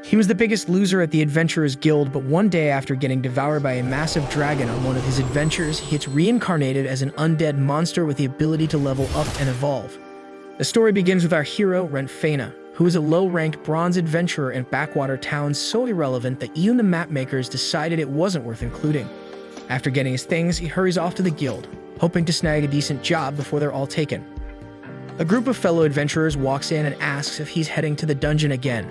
He was the biggest loser at the Adventurers Guild, but one day after getting devoured by a massive dragon on one of his adventures, he gets reincarnated as an undead monster with the ability to level up and evolve. The story begins with our hero, Reincarnated, who is a low-ranked bronze adventurer in backwater towns so irrelevant that even the map makers decided it wasn't worth including. After getting his things, he hurries off to the guild, hoping to snag a decent job before they're all taken. A group of fellow adventurers walks in and asks if he's heading to the dungeon again.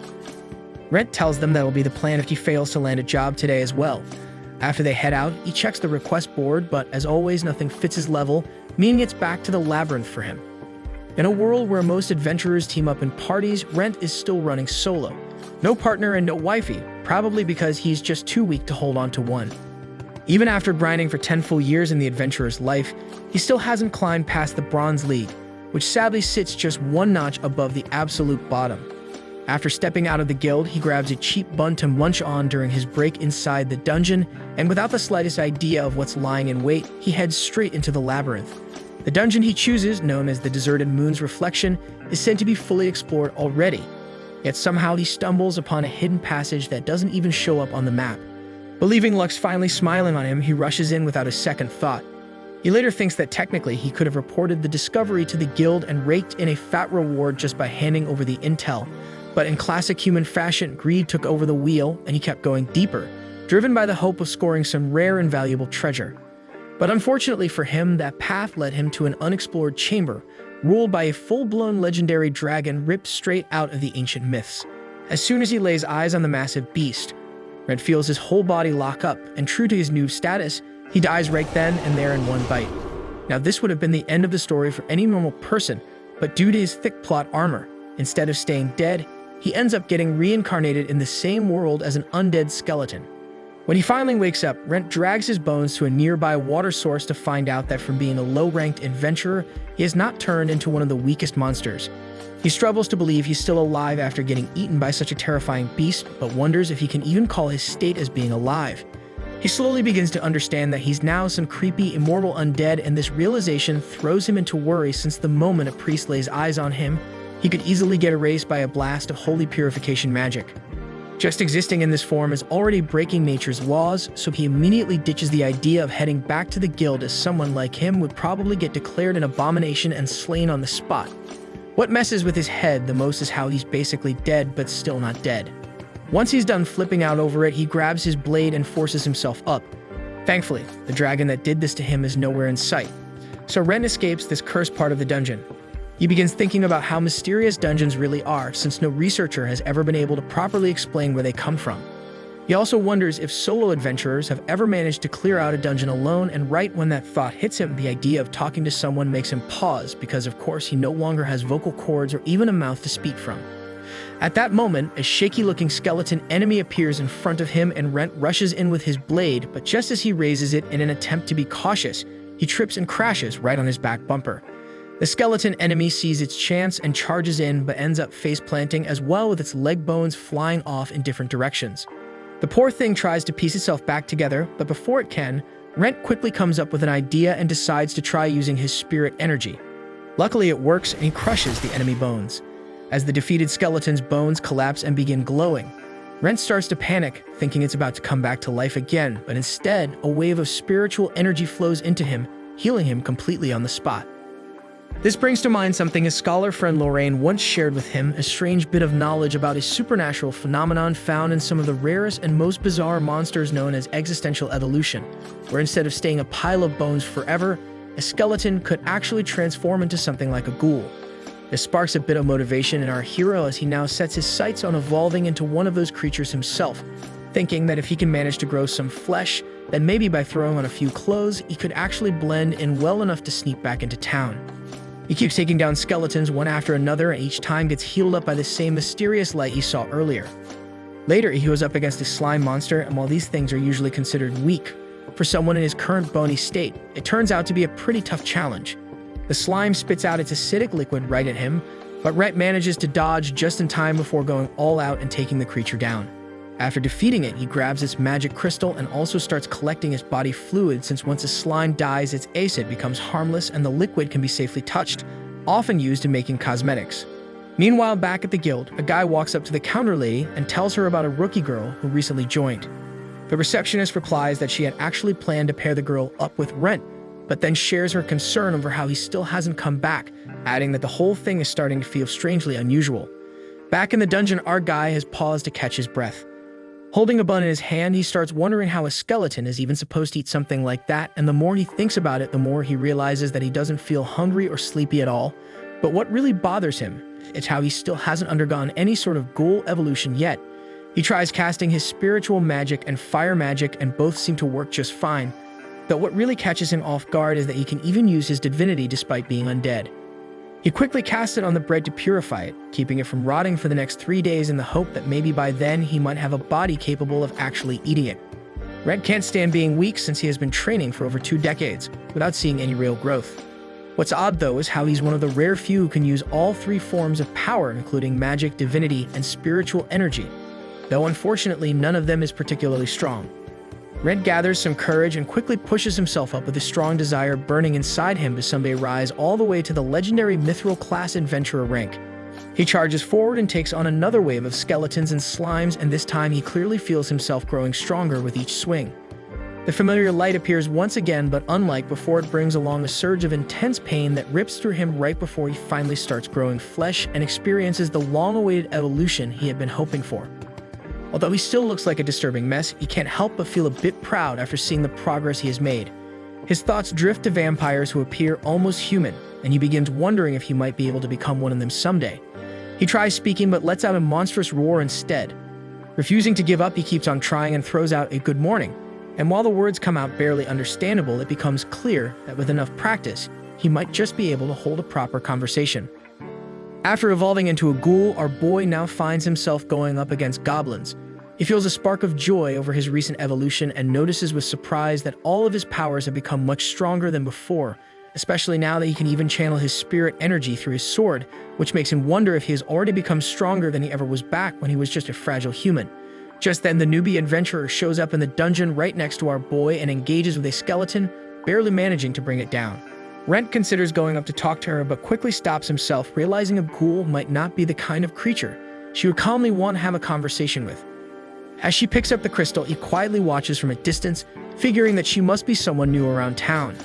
Rent tells them that'll be the plan if he fails to land a job today as well. After they head out, he checks the request board, but as always, nothing fits his level, meaning it's back to the labyrinth for him. In a world where most adventurers team up in parties, Rent is still running solo. No partner and no wifey, probably because he's just too weak to hold on to one. Even after grinding for 10 full years in the adventurer's life, he still hasn't climbed past the Bronze League, which sadly sits just one notch above the absolute bottom. After stepping out of the guild, he grabs a cheap bun to munch on during his break inside the dungeon, and without the slightest idea of what's lying in wait, he heads straight into the labyrinth. The dungeon he chooses, known as the Deserted Moon's Reflection, is said to be fully explored already. Yet somehow he stumbles upon a hidden passage that doesn't even show up on the map. Believing luck's finally smiling on him, he rushes in without a second thought. He later thinks that technically he could have reported the discovery to the guild and raked in a fat reward just by handing over the intel. But in classic human fashion, greed took over the wheel and he kept going deeper, driven by the hope of scoring some rare and valuable treasure. But unfortunately for him, that path led him to an unexplored chamber, ruled by a full-blown legendary dragon ripped straight out of the ancient myths. As soon as he lays eyes on the massive beast, Red feels his whole body lock up, and true to his new status, he dies right then and there in one bite. Now this would have been the end of the story for any normal person, but due to his thick plot armor, instead of staying dead, he ends up getting reincarnated in the same world as an undead skeleton. When he finally wakes up, Rent drags his bones to a nearby water source to find out that from being a low-ranked adventurer, he has not turned into one of the weakest monsters. He struggles to believe he's still alive after getting eaten by such a terrifying beast, but wonders if he can even call his state as being alive. He slowly begins to understand that he's now some creepy, immortal undead, and this realization throws him into worry since the moment a priest lays eyes on him, he could easily get erased by a blast of holy purification magic. Just existing in this form is already breaking nature's laws, so he immediately ditches the idea of heading back to the guild, as someone like him would probably get declared an abomination and slain on the spot. What messes with his head the most is how he's basically dead but still not dead. Once he's done flipping out over it, he grabs his blade and forces himself up. Thankfully, the dragon that did this to him is nowhere in sight. So Ren escapes this cursed part of the dungeon. He begins thinking about how mysterious dungeons really are, since no researcher has ever been able to properly explain where they come from. He also wonders if solo adventurers have ever managed to clear out a dungeon alone, and right when that thought hits him, the idea of talking to someone makes him pause, because of course he no longer has vocal cords or even a mouth to speak from. At that moment, a shaky-looking skeleton enemy appears in front of him, and Rent rushes in with his blade, but just as he raises it in an attempt to be cautious, he trips and crashes right on his back bumper. The skeleton enemy sees its chance and charges in, but ends up face-planting as well, with its leg bones flying off in different directions. The poor thing tries to piece itself back together, but before it can, Rent quickly comes up with an idea and decides to try using his spirit energy. Luckily it works, and he crushes the enemy bones. As the defeated skeleton's bones collapse and begin glowing, Rent starts to panic, thinking it's about to come back to life again, but instead, a wave of spiritual energy flows into him, healing him completely on the spot. This brings to mind something his scholar friend Lorraine once shared with him, a strange bit of knowledge about a supernatural phenomenon found in some of the rarest and most bizarre monsters known as existential evolution, where instead of staying a pile of bones forever, a skeleton could actually transform into something like a ghoul. This sparks a bit of motivation in our hero as he now sets his sights on evolving into one of those creatures himself, thinking that if he can manage to grow some flesh, then maybe by throwing on a few clothes, he could actually blend in well enough to sneak back into town. He keeps taking down skeletons one after another, and each time gets healed up by the same mysterious light he saw earlier. Later, he goes up against a slime monster, and while these things are usually considered weak, for someone in his current bony state, it turns out to be a pretty tough challenge. The slime spits out its acidic liquid right at him, but Rhett manages to dodge just in time before going all out and taking the creature down. After defeating it, he grabs its magic crystal and also starts collecting its body fluid, since once a slime dies, its acid becomes harmless and the liquid can be safely touched, often used in making cosmetics. Meanwhile, back at the guild, a guy walks up to the counter lady and tells her about a rookie girl who recently joined. The receptionist replies that she had actually planned to pair the girl up with Rent, but then shares her concern over how he still hasn't come back, adding that the whole thing is starting to feel strangely unusual. Back in the dungeon, our guy has paused to catch his breath. Holding a bun in his hand, he starts wondering how a skeleton is even supposed to eat something like that, and the more he thinks about it, the more he realizes that he doesn't feel hungry or sleepy at all. But what really bothers him is how he still hasn't undergone any sort of ghoul evolution yet. He tries casting his spiritual magic and fire magic, and both seem to work just fine. But what really catches him off guard is that he can even use his divinity despite being undead. He quickly casts it on the bread to purify it, keeping it from rotting for the next 3 days in the hope that maybe by then he might have a body capable of actually eating it. Red can't stand being weak since he has been training for over 2 decades without seeing any real growth. What's odd though is how he's one of the rare few who can use all 3 forms of power, including magic, divinity, and spiritual energy, though unfortunately none of them is particularly strong. Red gathers some courage and quickly pushes himself up with a strong desire burning inside him to someday rise all the way to the legendary mithril class adventurer rank. He charges forward and takes on another wave of skeletons and slimes, and this time he clearly feels himself growing stronger with each swing. The familiar light appears once again, but unlike before, it brings along a surge of intense pain that rips through him right before he finally starts growing flesh and experiences the long-awaited evolution he had been hoping for. Although he still looks like a disturbing mess, he can't help but feel a bit proud after seeing the progress he has made. His thoughts drift to vampires who appear almost human, and he begins wondering if he might be able to become one of them someday. He tries speaking but lets out a monstrous roar instead. Refusing to give up, he keeps on trying and throws out a good morning. And while the words come out barely understandable, it becomes clear that with enough practice, he might just be able to hold a proper conversation. After evolving into a ghoul, our boy now finds himself going up against goblins. He feels a spark of joy over his recent evolution and notices with surprise that all of his powers have become much stronger than before, especially now that he can even channel his spirit energy through his sword, which makes him wonder if he has already become stronger than he ever was back when he was just a fragile human. Just then, the newbie adventurer shows up in the dungeon right next to our boy and engages with a skeleton, barely managing to bring it down. Rent considers going up to talk to her, but quickly stops himself, realizing a ghoul might not be the kind of creature she would calmly want to have a conversation with. As she picks up the crystal, he quietly watches from a distance, figuring that she must be someone new around town.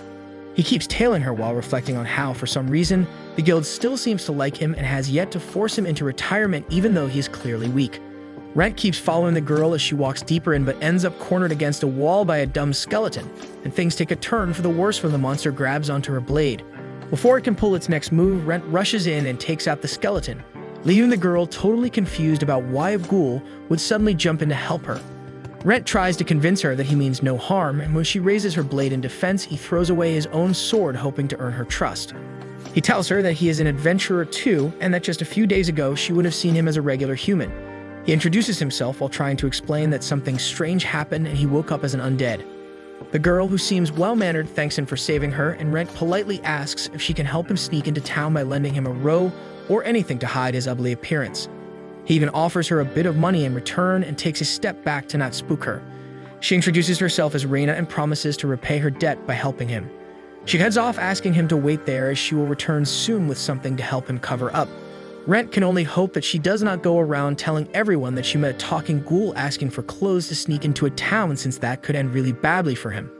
He keeps tailing her while reflecting on how, for some reason, the guild still seems to like him and has yet to force him into retirement even though he is clearly weak. Rent keeps following the girl as she walks deeper in, but ends up cornered against a wall by a dumb skeleton, and things take a turn for the worse when the monster grabs onto her blade. Before it can pull its next move, Rent rushes in and takes out the skeleton, leaving the girl totally confused about why a ghoul would suddenly jump in to help her. Rent tries to convince her that he means no harm, and when she raises her blade in defense, he throws away his own sword, hoping to earn her trust. He tells her that he is an adventurer too, and that just a few days ago she would have seen him as a regular human. He introduces himself while trying to explain that something strange happened and he woke up as an undead. The girl, who seems well-mannered, thanks him for saving her, and Rent politely asks if she can help him sneak into town by lending him a robe or anything to hide his ugly appearance. He even offers her a bit of money in return and takes a step back to not spook her. She introduces herself as Reina and promises to repay her debt by helping him. She heads off, asking him to wait there as she will return soon with something to help him cover up. Rent can only hope that she does not go around telling everyone that she met a talking ghoul asking for clothes to sneak into a town, since that could end really badly for him.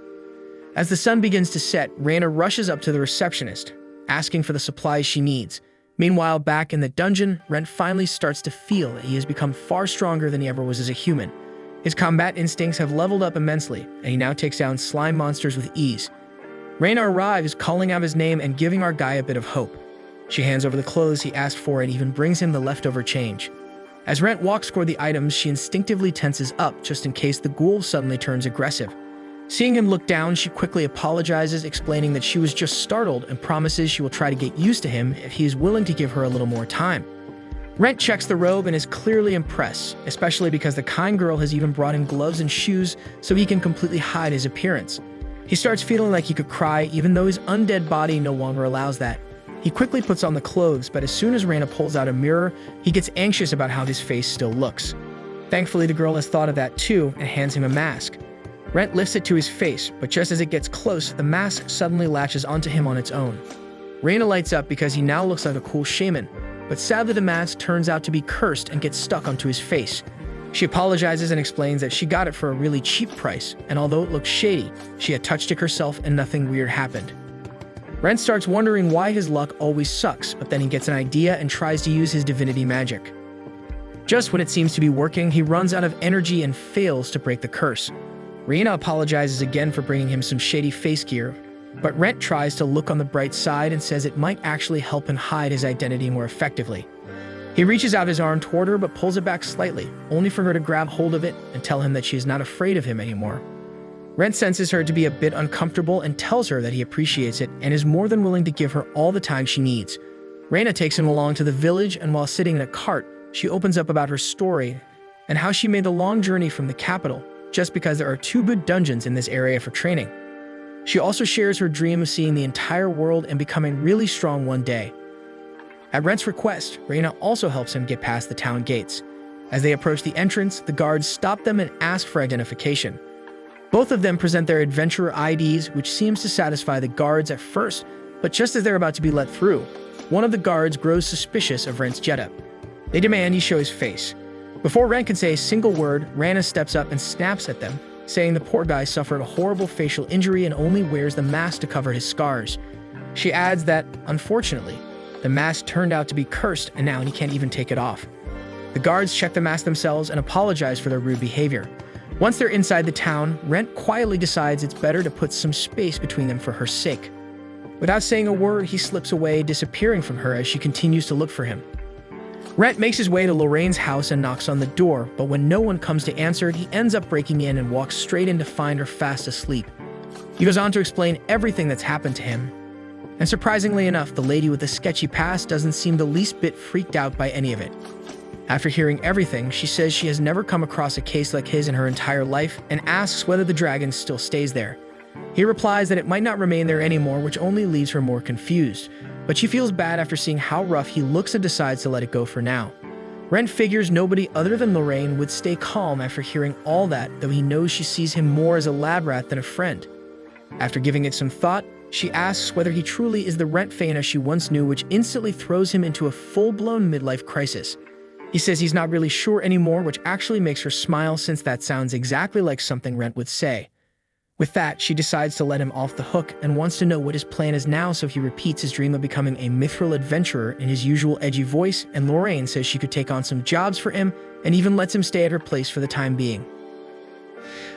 As the sun begins to set, Reina rushes up to the receptionist, asking for the supplies she needs. Meanwhile, back in the dungeon, Rent finally starts to feel that he has become far stronger than he ever was as a human. His combat instincts have leveled up immensely, and he now takes down slime monsters with ease. Reina arrives, calling out his name and giving our guy a bit of hope. She hands over the clothes he asked for and even brings him the leftover change. As Rent walks toward the items, she instinctively tenses up just in case the ghoul suddenly turns aggressive. Seeing him look down, she quickly apologizes, explaining that she was just startled, and promises she will try to get used to him if he is willing to give her a little more time. Rent checks the robe and is clearly impressed, especially because the kind girl has even brought him gloves and shoes so he can completely hide his appearance. He starts feeling like he could cry, even though his undead body no longer allows that. He quickly puts on the clothes, but as soon as Reina pulls out a mirror, he gets anxious about how his face still looks. Thankfully, the girl has thought of that too and hands him a mask. Rent lifts it to his face, but just as it gets close, the mask suddenly latches onto him on its own. Reina lights up because he now looks like a cool shaman, but sadly the mask turns out to be cursed and gets stuck onto his face. She apologizes and explains that she got it for a really cheap price, and although it looks shady, she had touched it herself and nothing weird happened. Rent starts wondering why his luck always sucks, but then he gets an idea and tries to use his divinity magic. Just when it seems to be working, he runs out of energy and fails to break the curse. Reina apologizes again for bringing him some shady face gear, but Rent tries to look on the bright side and says it might actually help him hide his identity more effectively. He reaches out his arm toward her but pulls it back slightly, only for her to grab hold of it and tell him that she is not afraid of him anymore. Rent senses her to be a bit uncomfortable and tells her that he appreciates it and is more than willing to give her all the time she needs. Reina takes him along to the village, and while sitting in a cart, she opens up about her story and how she made the long journey from the capital just because there are 2 good dungeons in this area for training. She also shares her dream of seeing the entire world and becoming really strong one day. At Rent's request, Reina also helps him get past the town gates. As they approach the entrance, the guards stop them and ask for identification. Both of them present their adventurer IDs, which seems to satisfy the guards at first, but just as they're about to be let through, one of the guards grows suspicious of Rent's getup. They demand he show his face. Before Rent can say a single word, Reina steps up and snaps at them, saying the poor guy suffered a horrible facial injury and only wears the mask to cover his scars. She adds that, unfortunately, the mask turned out to be cursed and now he can't even take it off. The guards check the mask themselves and apologize for their rude behavior. Once they're inside the town, Rent quietly decides it's better to put some space between them for her sake. Without saying a word, he slips away, disappearing from her as she continues to look for him. Rent makes his way to Lorraine's house and knocks on the door, but when no one comes to answer, he ends up breaking in and walks straight in to find her fast asleep. He goes on to explain everything that's happened to him. And surprisingly enough, the lady with the sketchy past doesn't seem the least bit freaked out by any of it. After hearing everything, she says she has never come across a case like his in her entire life and asks whether the dragon still stays there. He replies that it might not remain there anymore, which only leaves her more confused. But she feels bad after seeing how rough he looks and decides to let it go for now. Rent figures nobody other than Lorraine would stay calm after hearing all that, though he knows she sees him more as a lab rat than a friend. After giving it some thought, she asks whether he truly is the Rent Fana she once knew, which instantly throws him into a full-blown midlife crisis. He says he's not really sure anymore, which actually makes her smile since that sounds exactly like something Rent would say. With that, she decides to let him off the hook and wants to know what his plan is now, so he repeats his dream of becoming a mithril adventurer in his usual edgy voice, and Lorraine says she could take on some jobs for him and even lets him stay at her place for the time being.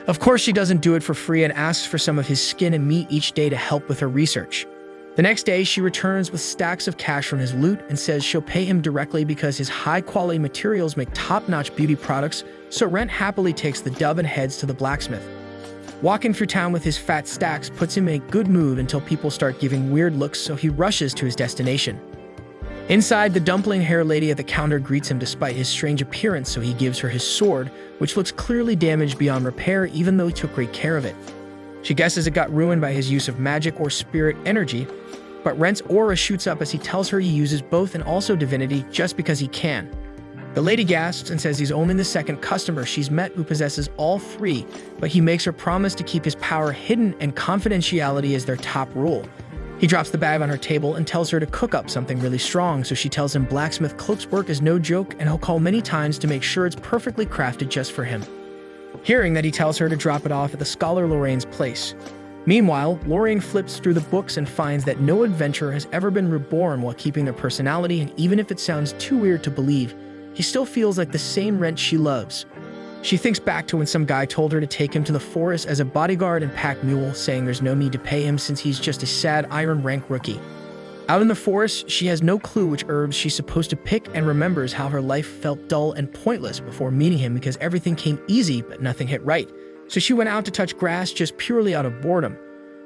Of course, she doesn't do it for free and asks for some of his skin and meat each day to help with her research. The next day, she returns with stacks of cash from his loot and says she'll pay him directly because his high-quality materials make top-notch beauty products, so Rent happily takes the dub and heads to the blacksmith. Walking through town with his fat stacks puts him in a good mood until people start giving weird looks, so he rushes to his destination. Inside, the dumpling-haired lady at the counter greets him despite his strange appearance, so he gives her his sword, which looks clearly damaged beyond repair even though he took great care of it. She guesses it got ruined by his use of magic or spirit energy, but Rent's aura shoots up as he tells her he uses both and also divinity just because he can. The lady gasps and says he's only the second customer she's met who possesses all three, but he makes her promise to keep his power hidden and confidentiality is their top rule. He drops the bag on her table and tells her to cook up something really strong, so she tells him blacksmith Cloak's work is no joke and he'll call many times to make sure it's perfectly crafted just for him. Hearing that, he tells her to drop it off at the scholar Lorraine's place. Meanwhile, Lorraine flips through the books and finds that no adventurer has ever been reborn while keeping their personality, and even if it sounds too weird to believe, he still feels like the same Rent she loves. She thinks back to when some guy told her to take him to the forest as a bodyguard and pack mule, saying there's no need to pay him since he's just a sad iron rank rookie. Out in the forest, she has no clue which herbs she's supposed to pick and remembers how her life felt dull and pointless before meeting him because everything came easy but nothing hit right. So she went out to touch grass just purely out of boredom.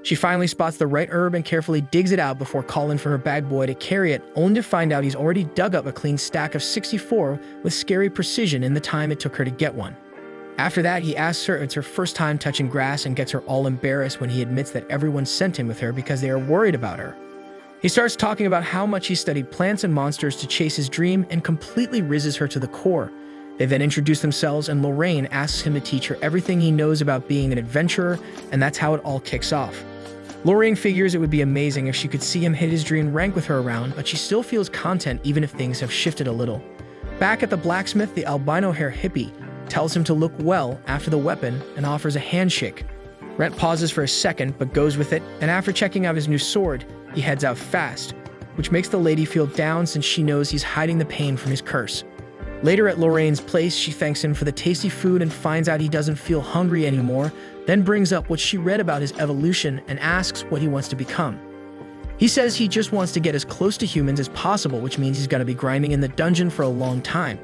She finally spots the right herb and carefully digs it out before calling for her bag boy to carry it, only to find out he's already dug up a clean stack of 64 with scary precision in the time it took her to get one. After that, he asks her if it's her first time touching grass and gets her all embarrassed when he admits that everyone sent him with her because they are worried about her. He starts talking about how much he studied plants and monsters to chase his dream and completely rizzes her to the core. They then introduce themselves and Lorraine asks him to teach her everything he knows about being an adventurer, and that's how it all kicks off. Lorraine figures it would be amazing if she could see him hit his dream rank with her around, but she still feels content even if things have shifted a little. Back at the blacksmith, the albino hair hippie tells him to look well after the weapon and offers a handshake. Rent pauses for a second but goes with it, and after checking out his new sword, he heads out fast, which makes the lady feel down since she knows he's hiding the pain from his curse. Later at Lorraine's place, she thanks him for the tasty food and finds out he doesn't feel hungry anymore, then brings up what she read about his evolution and asks what he wants to become. He says he just wants to get as close to humans as possible, which means he's going to be grinding in the dungeon for a long time.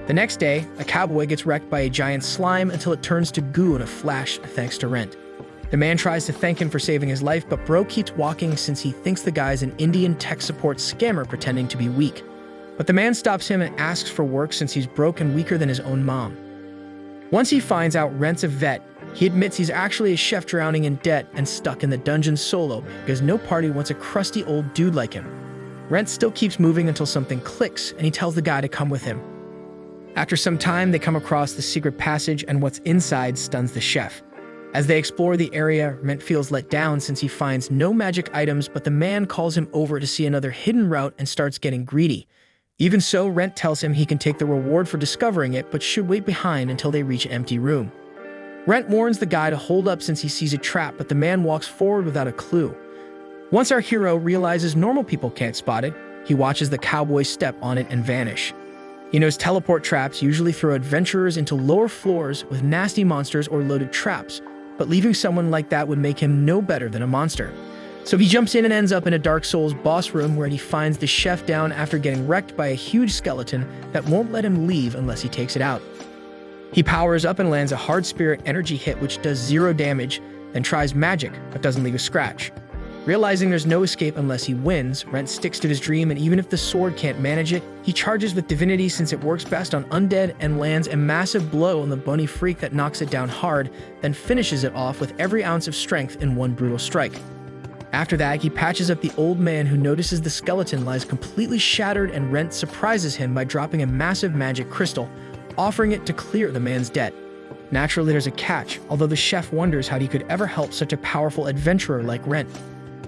The next day, a cowboy gets wrecked by a giant slime until it turns to goo in a flash thanks to Rent. The man tries to thank him for saving his life, but Bro keeps walking since he thinks the guy's an Indian tech support scammer pretending to be weak. But the man stops him and asks for work since he's broke and weaker than his own mom. Once he finds out Rent's a vet, he admits he's actually a chef drowning in debt and stuck in the dungeon solo because no party wants a crusty old dude like him. Rent still keeps moving until something clicks and he tells the guy to come with him. After some time, they come across the secret passage and what's inside stuns the chef. As they explore the area, Rent feels let down since he finds no magic items, but the man calls him over to see another hidden route and starts getting greedy. Even so, Rent tells him he can take the reward for discovering it, but should wait behind until they reach an empty room. Rent warns the guy to hold up since he sees a trap, but the man walks forward without a clue. Once our hero realizes normal people can't spot it, he watches the cowboy step on it and vanish. He knows teleport traps usually throw adventurers into lower floors with nasty monsters or loaded traps, but leaving someone like that would make him no better than a monster. So he jumps in and ends up in a Dark Souls boss room where he finds the chef down after getting wrecked by a huge skeleton that won't let him leave unless he takes it out. He powers up and lands a hard spirit energy hit which does 0 damage, then tries magic but doesn't leave a scratch. Realizing there's no escape unless he wins, Rent sticks to his dream, and even if the sword can't manage it, he charges with divinity since it works best on undead and lands a massive blow on the bony freak that knocks it down hard, then finishes it off with every ounce of strength in one brutal strike. After that, he patches up the old man who notices the skeleton lies completely shattered, and Rent surprises him by dropping a massive magic crystal, offering it to clear the man's debt. Naturally, there's a catch, although the chef wonders how he could ever help such a powerful adventurer like Rent.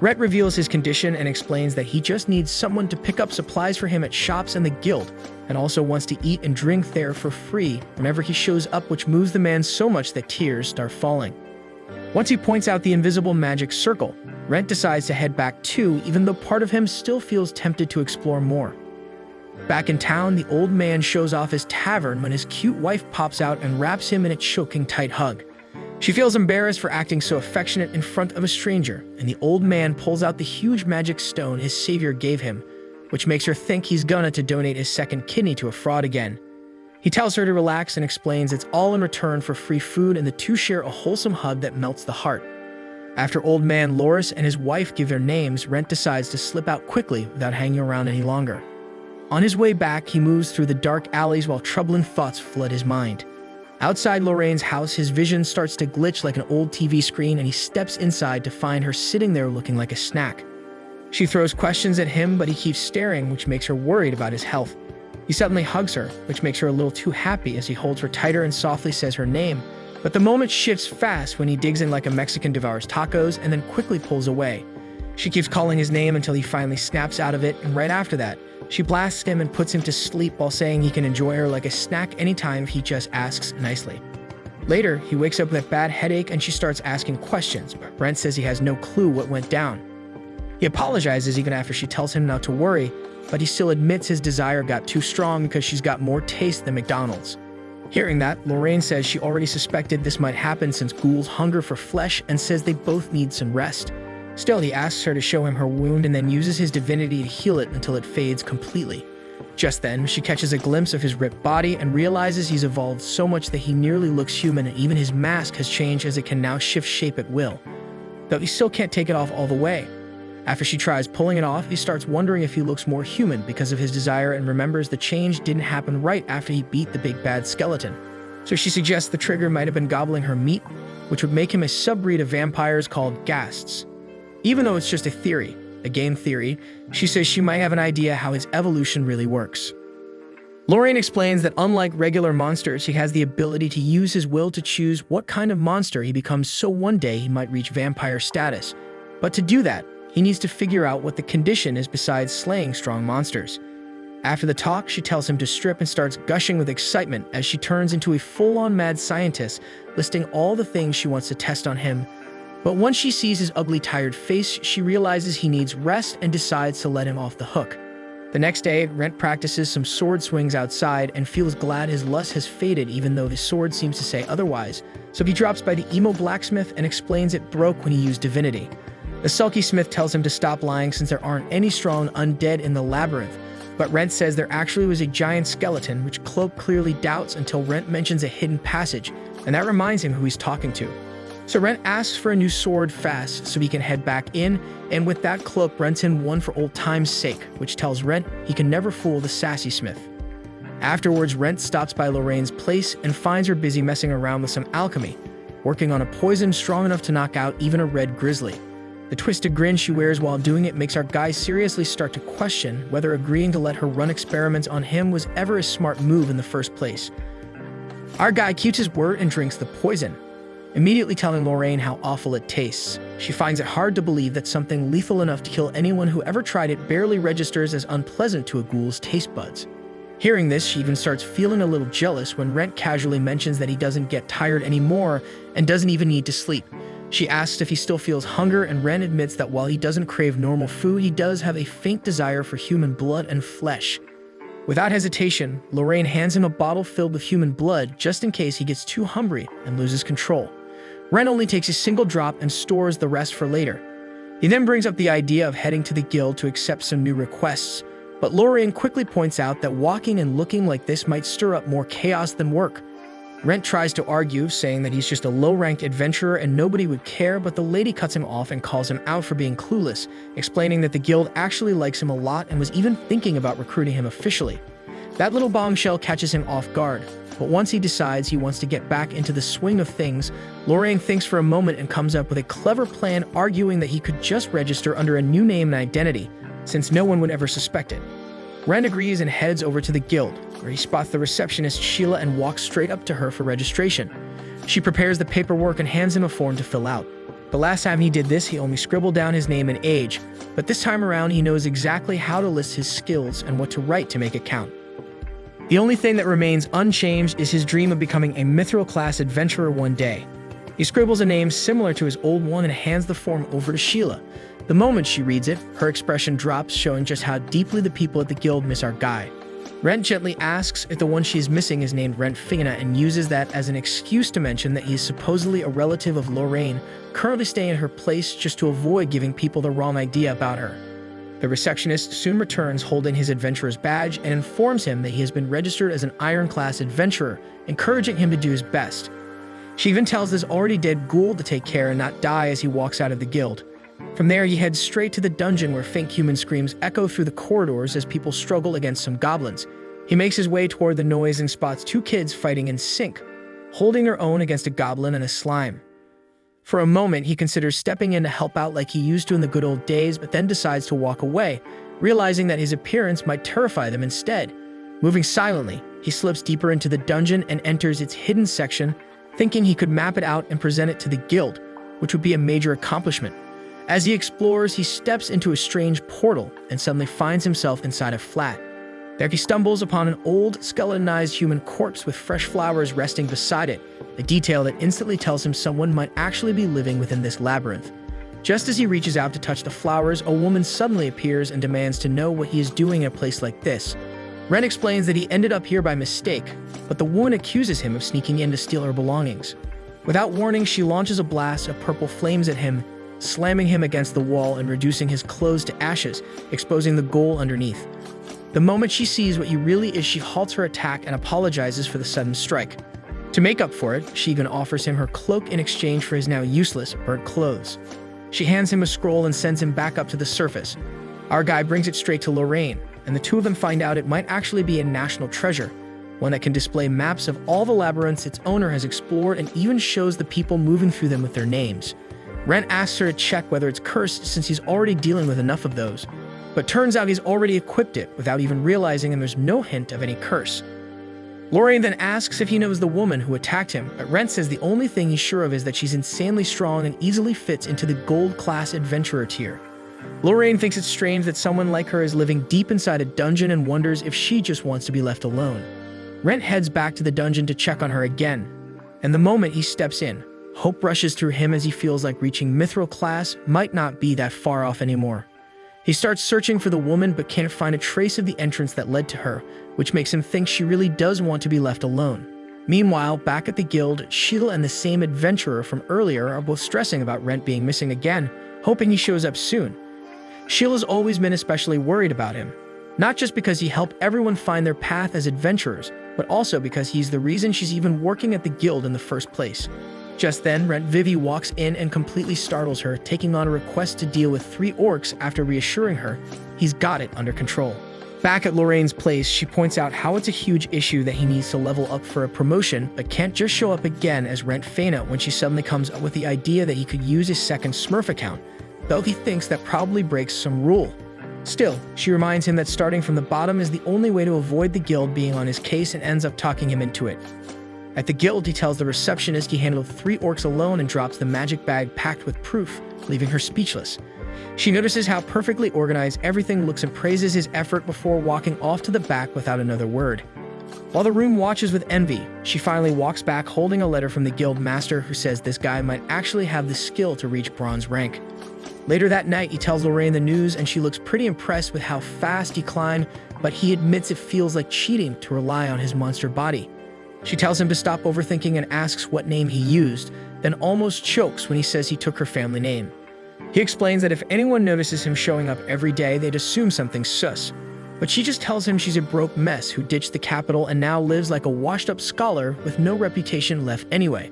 Rent reveals his condition and explains that he just needs someone to pick up supplies for him at shops and the guild, and also wants to eat and drink there for free whenever he shows up, which moves the man so much that tears start falling. Once he points out the invisible magic circle, Rent decides to head back too, even though part of him still feels tempted to explore more. Back in town, the old man shows off his tavern when his cute wife pops out and wraps him in a choking tight hug. She feels embarrassed for acting so affectionate in front of a stranger, and the old man pulls out the huge magic stone his savior gave him, which makes her think he's gonna to donate his second kidney to a fraud again. He tells her to relax and explains it's all in return for free food, and the two share a wholesome hug that melts the heart. After old man Loris and his wife give their names, Rent decides to slip out quickly without hanging around any longer. On his way back, he moves through the dark alleys while troubling thoughts flood his mind. Outside Lorraine's house, his vision starts to glitch like an old TV screen, and he steps inside to find her sitting there looking like a snack. She throws questions at him, but he keeps staring, which makes her worried about his health. He suddenly hugs her, which makes her a little too happy as he holds her tighter and softly says her name, but the moment shifts fast when he digs in like a Mexican devours tacos and then quickly pulls away. She keeps calling his name until he finally snaps out of it, and right after that, she blasts him and puts him to sleep while saying he can enjoy her like a snack anytime if he just asks nicely. Later, he wakes up with a bad headache and she starts asking questions, but Brent says he has no clue what went down. He apologizes even after she tells him not to worry, but he still admits his desire got too strong because she's got more taste than McDonald's. Hearing that, Lorraine says she already suspected this might happen since ghouls hunger for flesh and says they both need some rest. Still, he asks her to show him her wound and then uses his divinity to heal it until it fades completely. Just then, she catches a glimpse of his ripped body and realizes he's evolved so much that he nearly looks human, and even his mask has changed as it can now shift shape at will. Though he still can't take it off all the way. After she tries pulling it off, he starts wondering if he looks more human because of his desire and remembers the change didn't happen right after he beat the big bad skeleton. So she suggests the trigger might have been gobbling her meat, which would make him a subbreed of vampires called ghasts. Even though it's just a theory, a game theory, she says she might have an idea how his evolution really works. Lorraine explains that unlike regular monsters, he has the ability to use his will to choose what kind of monster he becomes, so one day he might reach vampire status, But to do that, he needs to figure out what the condition is besides slaying strong monsters. After the talk, she tells him to strip and starts gushing with excitement as she turns into a full-on mad scientist, listing all the things she wants to test on him. But once she sees his ugly, tired face, she realizes he needs rest and decides to let him off the hook. The next day, Rent practices some sword swings outside and feels glad his lust has faded even though his sword seems to say otherwise. So he drops by the emo blacksmith and explains it broke when he used divinity. The sulky smith tells him to stop lying since there aren't any strong undead in the labyrinth, but Rent says there actually was a giant skeleton, which Cloak clearly doubts until Rent mentions a hidden passage, and that reminds him who he's talking to. So Rent asks for a new sword fast so he can head back in, and with that, Cloak rents him one for old time's sake, which tells Rent he can never fool the sassy smith. Afterwards, Rent stops by Lorraine's place and finds her busy messing around with some alchemy, working on a poison strong enough to knock out even a red grizzly. The twisted grin she wears while doing it makes our guy seriously start to question whether agreeing to let her run experiments on him was ever a smart move in the first place. Our guy keeps his word and drinks the poison, immediately telling Lorraine how awful it tastes. She finds it hard to believe that something lethal enough to kill anyone who ever tried it barely registers as unpleasant to a ghoul's taste buds. Hearing this, she even starts feeling a little jealous when Rent casually mentions that he doesn't get tired anymore and doesn't even need to sleep. She asks if he still feels hunger, and Rent admits that while he doesn't crave normal food, he does have a faint desire for human blood and flesh. Without hesitation, Lorraine hands him a bottle filled with human blood just in case he gets too hungry and loses control. Rent only takes a single drop and stores the rest for later. He then brings up the idea of heading to the guild to accept some new requests, but Lorraine quickly points out that walking and looking like this might stir up more chaos than work. Rent tries to argue, saying that he's just a low-ranked adventurer and nobody would care, but the lady cuts him off and calls him out for being clueless, explaining that the guild actually likes him a lot and was even thinking about recruiting him officially. That little bombshell catches him off guard, but once he decides he wants to get back into the swing of things, Lorraine thinks for a moment and comes up with a clever plan, arguing that he could just register under a new name and identity, since no one would ever suspect it. Rent agrees and heads over to the guild, where he spots the receptionist Sheila and walks straight up to her for registration. She prepares the paperwork and hands him a form to fill out. The last time he did this, he only scribbled down his name and age, but this time around he knows exactly how to list his skills and what to write to make it count. The only thing that remains unchanged is his dream of becoming a mithril-class adventurer one day. He scribbles a name similar to his old one and hands the form over to Sheila. The moment she reads it, her expression drops, showing just how deeply the people at the guild miss our guy. Rent gently asks if the one she's missing is named Rent Fina and uses that as an excuse to mention that he is supposedly a relative of Lorraine, currently staying at her place just to avoid giving people the wrong idea about her. The receptionist soon returns holding his adventurer's badge and informs him that he has been registered as an iron-class adventurer, encouraging him to do his best. She even tells this already dead ghoul to take care and not die as he walks out of the guild. From there, he heads straight to the dungeon where faint human screams echo through the corridors as people struggle against some goblins. He makes his way toward the noise and spots two kids fighting in sync, holding their own against a goblin and a slime. For a moment, he considers stepping in to help out like he used to in the good old days, but then decides to walk away, realizing that his appearance might terrify them instead. Moving silently, he slips deeper into the dungeon and enters its hidden section, thinking he could map it out and present it to the guild, which would be a major accomplishment. As he explores, he steps into a strange portal and suddenly finds himself inside a flat. There he stumbles upon an old, skeletonized human corpse with fresh flowers resting beside it, a detail that instantly tells him someone might actually be living within this labyrinth. Just as he reaches out to touch the flowers, a woman suddenly appears and demands to know what he is doing in a place like this. Rent explains that he ended up here by mistake, but the woman accuses him of sneaking in to steal her belongings. Without warning, she launches a blast of purple flames at him, slamming him against the wall and reducing his clothes to ashes, exposing the ghoul underneath. The moment she sees what he really is, she halts her attack and apologizes for the sudden strike. To make up for it, she even offers him her cloak in exchange for his now useless, burnt clothes. She hands him a scroll and sends him back up to the surface. Our guy brings it straight to Lorraine, and the two of them find out it might actually be a national treasure, one that can display maps of all the labyrinths its owner has explored and even shows the people moving through them with their names. Rent asks her to check whether it's cursed since he's already dealing with enough of those, but turns out he's already equipped it without even realizing, and there's no hint of any curse. Lorraine then asks if he knows the woman who attacked him, but Rent says the only thing he's sure of is that she's insanely strong and easily fits into the gold-class adventurer tier. Lorraine thinks it's strange that someone like her is living deep inside a dungeon and wonders if she just wants to be left alone. Rent heads back to the dungeon to check on her again, and the moment he steps in, hope rushes through him as he feels like reaching mithril class might not be that far off anymore. He starts searching for the woman but can't find a trace of the entrance that led to her, which makes him think she really does want to be left alone. Meanwhile, back at the guild, Sheila and the same adventurer from earlier are both stressing about Rent being missing again, hoping he shows up soon. Sheila's always been especially worried about him, not just because he helped everyone find their path as adventurers, but also because he's the reason she's even working at the guild in the first place. Just then, Rent Vivi walks in and completely startles her, taking on a request to deal with 3 orcs after reassuring her he's got it under control. Back at Lorraine's place, she points out how it's a huge issue that he needs to level up for a promotion, but can't just show up again as Rent Feyna when she suddenly comes up with the idea that he could use his second Smurf account, though he thinks that probably breaks some rule. Still, she reminds him that starting from the bottom is the only way to avoid the guild being on his case and ends up talking him into it. At the guild, he tells the receptionist he handled 3 orcs alone and drops the magic bag packed with proof, leaving her speechless. She notices how perfectly organized everything looks and praises his effort before walking off to the back without another word. While the room watches with envy, she finally walks back holding a letter from the guild master who says this guy might actually have the skill to reach bronze rank. Later that night, he tells Lorraine the news and she looks pretty impressed with how fast he climbed, but he admits it feels like cheating to rely on his monster body. She tells him to stop overthinking and asks what name he used, then almost chokes when he says he took her family name. He explains that if anyone notices him showing up every day, they'd assume something's sus. But she just tells him she's a broke mess who ditched the capital and now lives like a washed-up scholar with no reputation left anyway.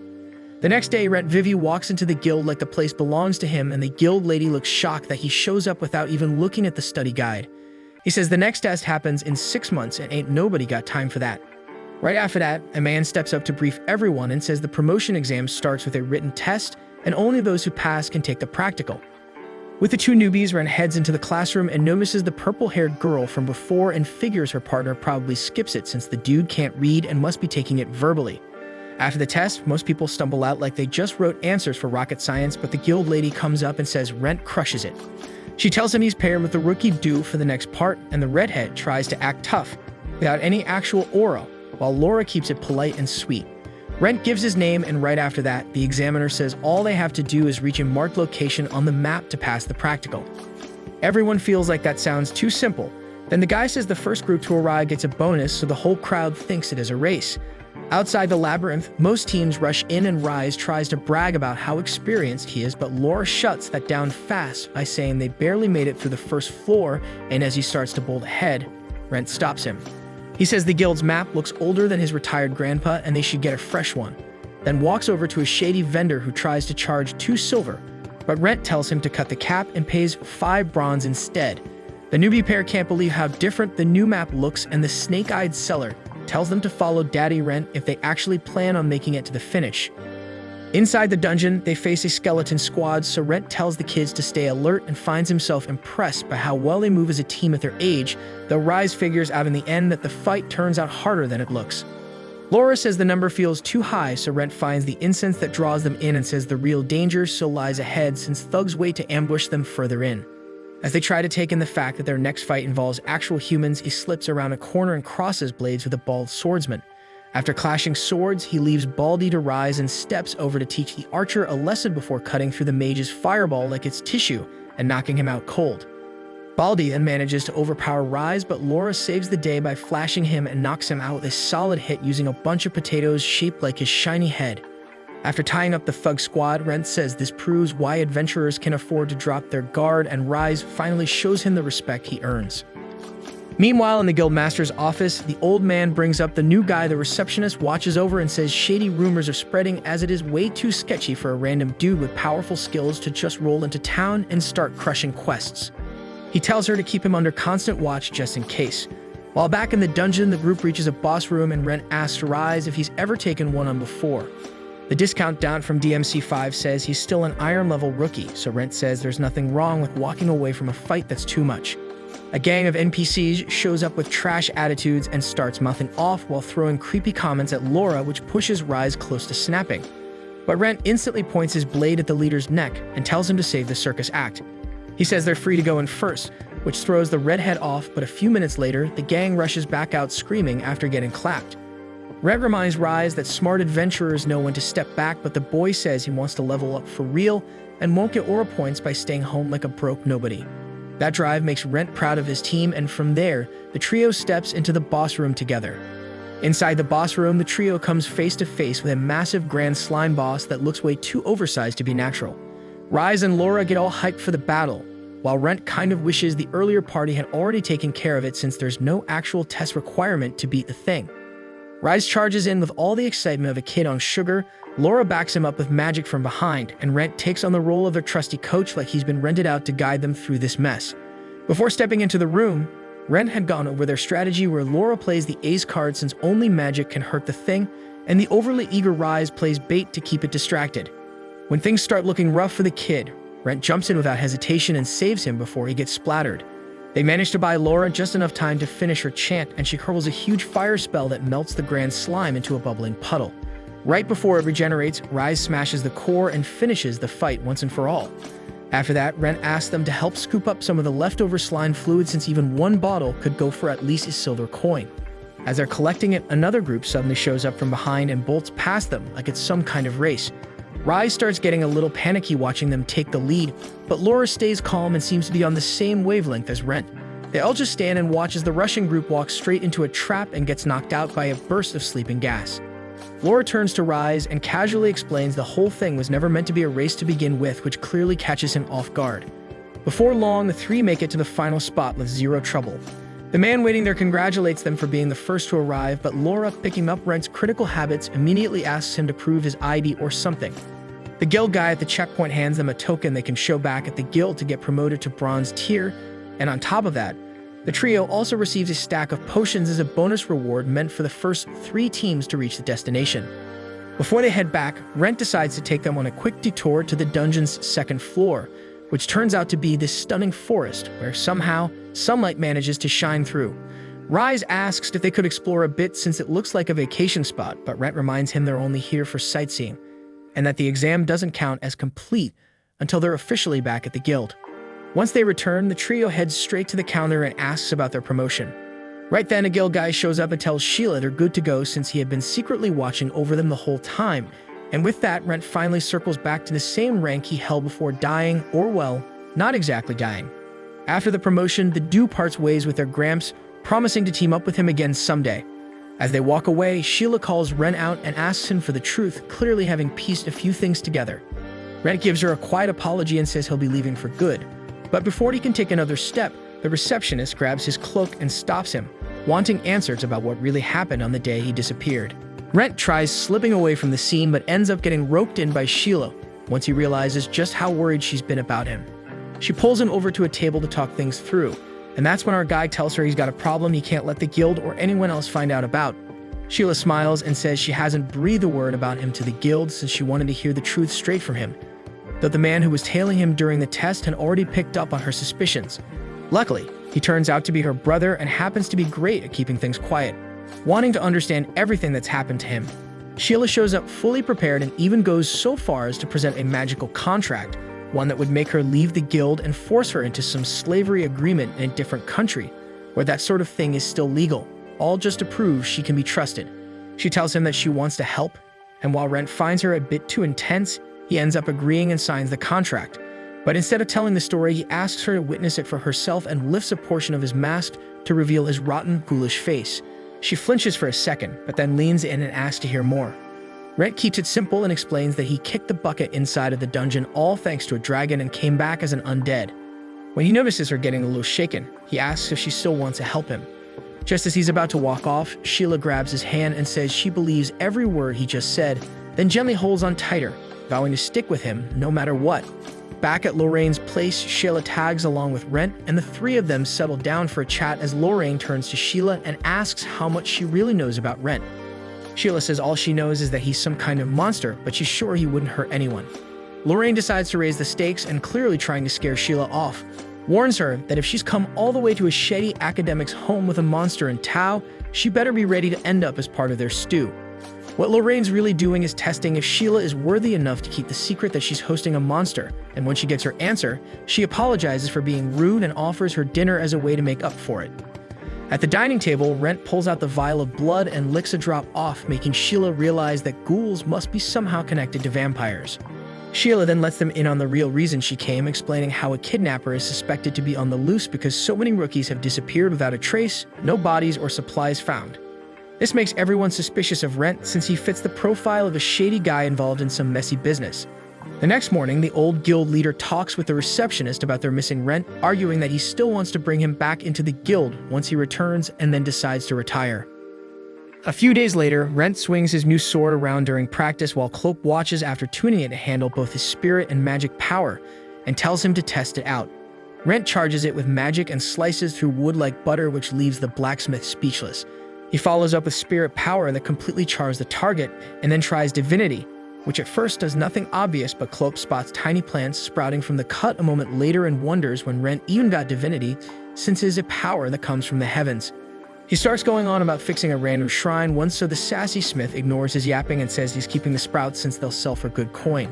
The next day, Rent Vivi walks into the guild like the place belongs to him, and the guild lady looks shocked that he shows up without even looking at the study guide. He says the next test happens in 6 months and ain't nobody got time for that. Right after that, a man steps up to brief everyone and says the promotion exam starts with a written test, and only those who pass can take the practical. With the 2 newbies, Rent heads into the classroom and notices the purple-haired girl from before and figures her partner probably skips it since the dude can't read and must be taking it verbally. After the test, most people stumble out like they just wrote answers for rocket science, but the guild lady comes up and says Rent crushes it. She tells him he's paired with the rookie due for the next part, and the redhead tries to act tough, without any actual aura, while Laura keeps it polite and sweet. Rent gives his name, and right after that, the examiner says all they have to do is reach a marked location on the map to pass the practical. Everyone feels like that sounds too simple. Then the guy says the first group to arrive gets a bonus, so the whole crowd thinks it is a race. Outside the labyrinth, most teams rush in and Rise tries to brag about how experienced he is, but Laura shuts that down fast by saying they barely made it through the first floor, and as he starts to bolt ahead, Rent stops him. He says the guild's map looks older than his retired grandpa and they should get a fresh one, then walks over to a shady vendor who tries to charge 2 silver, but Rent tells him to cut the cap and pays 5 bronze instead. The newbie pair can't believe how different the new map looks, and the snake-eyed seller tells them to follow Daddy Rent if they actually plan on making it to the finish. Inside the dungeon, they face a skeleton squad, so Rent tells the kids to stay alert and finds himself impressed by how well they move as a team at their age, though Rise figures out in the end that the fight turns out harder than it looks. Laura says the number feels too high, so Rent finds the incense that draws them in and says the real danger still lies ahead since thugs wait to ambush them further in. As they try to take in the fact that their next fight involves actual humans, he slips around a corner and crosses blades with a bald swordsman. After clashing swords, he leaves Baldy to Rise and steps over to teach the archer a lesson before cutting through the mage's fireball like it's tissue and knocking him out cold. Baldy then manages to overpower Rise, but Laura saves the day by flashing him and knocks him out with a solid hit using a bunch of potatoes shaped like his shiny head. After tying up the thug squad, Rent says this proves why adventurers can afford to drop their guard, and Rise finally shows him the respect he earns. Meanwhile, in the guildmaster's office, the old man brings up the new guy the receptionist watches over and says shady rumors are spreading as it is way too sketchy for a random dude with powerful skills to just roll into town and start crushing quests. He tells her to keep him under constant watch just in case. While back in the dungeon, the group reaches a boss room and Rent asks Rise if he's ever taken one on before. The discount down from DMC5 says he's still an iron level rookie, so Rent says there's nothing wrong with walking away from a fight that's too much. A gang of NPCs shows up with trash attitudes and starts mouthing off while throwing creepy comments at Laura, which pushes Rise close to snapping. But Rent instantly points his blade at the leader's neck and tells him to save the circus act. He says they're free to go in first, which throws the redhead off, but a few minutes later, the gang rushes back out screaming after getting clapped. Rent reminds Rise that smart adventurers know when to step back, but the boy says he wants to level up for real and won't get aura points by staying home like a broke nobody. That drive makes Rent proud of his team, and from there, the trio steps into the boss room together. Inside the boss room, the trio comes face to face with a massive grand slime boss that looks way too oversized to be natural. Rise and Laura get all hyped for the battle, while Rent kind of wishes the earlier party had already taken care of it since there's no actual test requirement to beat the thing. Rise charges in with all the excitement of a kid on sugar. Laura backs him up with magic from behind, and Rent takes on the role of their trusty coach like he's been rented out to guide them through this mess. Before stepping into the room, Rent had gone over their strategy where Laura plays the ace card since only magic can hurt the thing, and the overly eager Rise plays bait to keep it distracted. When things start looking rough for the kid, Rent jumps in without hesitation and saves him before he gets splattered. They manage to buy Laura just enough time to finish her chant, and she hurls a huge fire spell that melts the grand slime into a bubbling puddle. Right before it regenerates, Rise smashes the core and finishes the fight once and for all. After that, Rent asks them to help scoop up some of the leftover slime fluid since even one bottle could go for at least a silver coin. As they're collecting it, another group suddenly shows up from behind and bolts past them like it's some kind of race. Rise starts getting a little panicky watching them take the lead, but Laura stays calm and seems to be on the same wavelength as Rent. They all just stand and watch as the Russian group walks straight into a trap and gets knocked out by a burst of sleeping gas. Laura turns to Rise and casually explains the whole thing was never meant to be a race to begin with, which clearly catches him off guard. Before long, the three make it to the final spot with zero trouble. The man waiting there congratulates them for being the first to arrive, but Laura, picking up Rent's critical habits, immediately asks him to prove his ID or something. The guild guy at the checkpoint hands them a token they can show back at the guild to get promoted to bronze tier, and on top of that, the trio also receives a stack of potions as a bonus reward meant for the first 3 teams to reach the destination. Before they head back, Rent decides to take them on a quick detour to the dungeon's second floor, which turns out to be this stunning forest where somehow sunlight manages to shine through. Rise asks if they could explore a bit since it looks like a vacation spot, but Rent reminds him they're only here for sightseeing, and that the exam doesn't count as complete until they're officially back at the guild. Once they return, the trio heads straight to the counter and asks about their promotion. Right then, a guild guy shows up and tells Sheila they're good to go since he had been secretly watching over them the whole time. And with that, Rent finally circles back to the same rank he held before dying, or well, not exactly dying. After the promotion, the duo parts ways with their Gramps, promising to team up with him again someday. As they walk away, Sheila calls Rent out and asks him for the truth, clearly having pieced a few things together. Rent gives her a quiet apology and says he'll be leaving for good. But before he can take another step, the receptionist grabs his cloak and stops him, wanting answers about what really happened on the day he disappeared. Rent tries slipping away from the scene but ends up getting roped in by Sheila once he realizes just how worried she's been about him. She pulls him over to a table to talk things through, and that's when our guy tells her he's got a problem he can't let the guild or anyone else find out about. Sheila smiles and says she hasn't breathed a word about him to the guild since she wanted to hear the truth straight from him, though the man who was tailing him during the test had already picked up on her suspicions. Luckily, he turns out to be her brother and happens to be great at keeping things quiet, wanting to understand everything that's happened to him. Sheila shows up fully prepared and even goes so far as to present a magical contract, one that would make her leave the guild and force her into some slavery agreement in a different country, where that sort of thing is still legal, all just to prove she can be trusted. She tells him that she wants to help, and while Rent finds her a bit too intense, he ends up agreeing and signs the contract. But instead of telling the story, he asks her to witness it for herself and lifts a portion of his mask to reveal his rotten, ghoulish face. She flinches for a second, but then leans in and asks to hear more. Rent keeps it simple and explains that he kicked the bucket inside of the dungeon all thanks to a dragon and came back as an undead. When he notices her getting a little shaken, he asks if she still wants to help him. Just as he's about to walk off, Sheila grabs his hand and says she believes every word he just said, then gently holds on tighter, vowing to stick with him no matter what. Back at Lorraine's place, Sheila tags along with Rent, and the three of them settle down for a chat as Lorraine turns to Sheila and asks how much she really knows about Rent. Sheila says all she knows is that he's some kind of monster, but she's sure he wouldn't hurt anyone. Lorraine decides to raise the stakes and clearly trying to scare Sheila off, warns her that if she's come all the way to a shady academic's home with a monster in tow, she better be ready to end up as part of their stew. What Lorraine's really doing is testing if Sheila is worthy enough to keep the secret that she's hosting a monster, and when she gets her answer, she apologizes for being rude and offers her dinner as a way to make up for it. At the dining table, Rent pulls out the vial of blood and licks a drop off, making Sheila realize that ghouls must be somehow connected to vampires. Sheila then lets them in on the real reason she came, explaining how a kidnapper is suspected to be on the loose because so many rookies have disappeared without a trace, no bodies or supplies found. This makes everyone suspicious of Rent since he fits the profile of a shady guy involved in some messy business. The next morning, the old guild leader talks with the receptionist about their missing Rent, arguing that he still wants to bring him back into the guild once he returns and then decides to retire. A few days later, Rent swings his new sword around during practice while Clope watches after tuning it to handle both his spirit and magic power and tells him to test it out. Rent charges it with magic and slices through wood like butter, which leaves the blacksmith speechless. He follows up with spirit power that completely chars the target and then tries divinity, which at first does nothing obvious, but Clope spots tiny plants sprouting from the cut a moment later and wonders when Rent even got divinity, since it is a power that comes from the heavens. He starts going on about fixing a random shrine once, so the sassy smith ignores his yapping and says he's keeping the sprouts since they'll sell for good coin.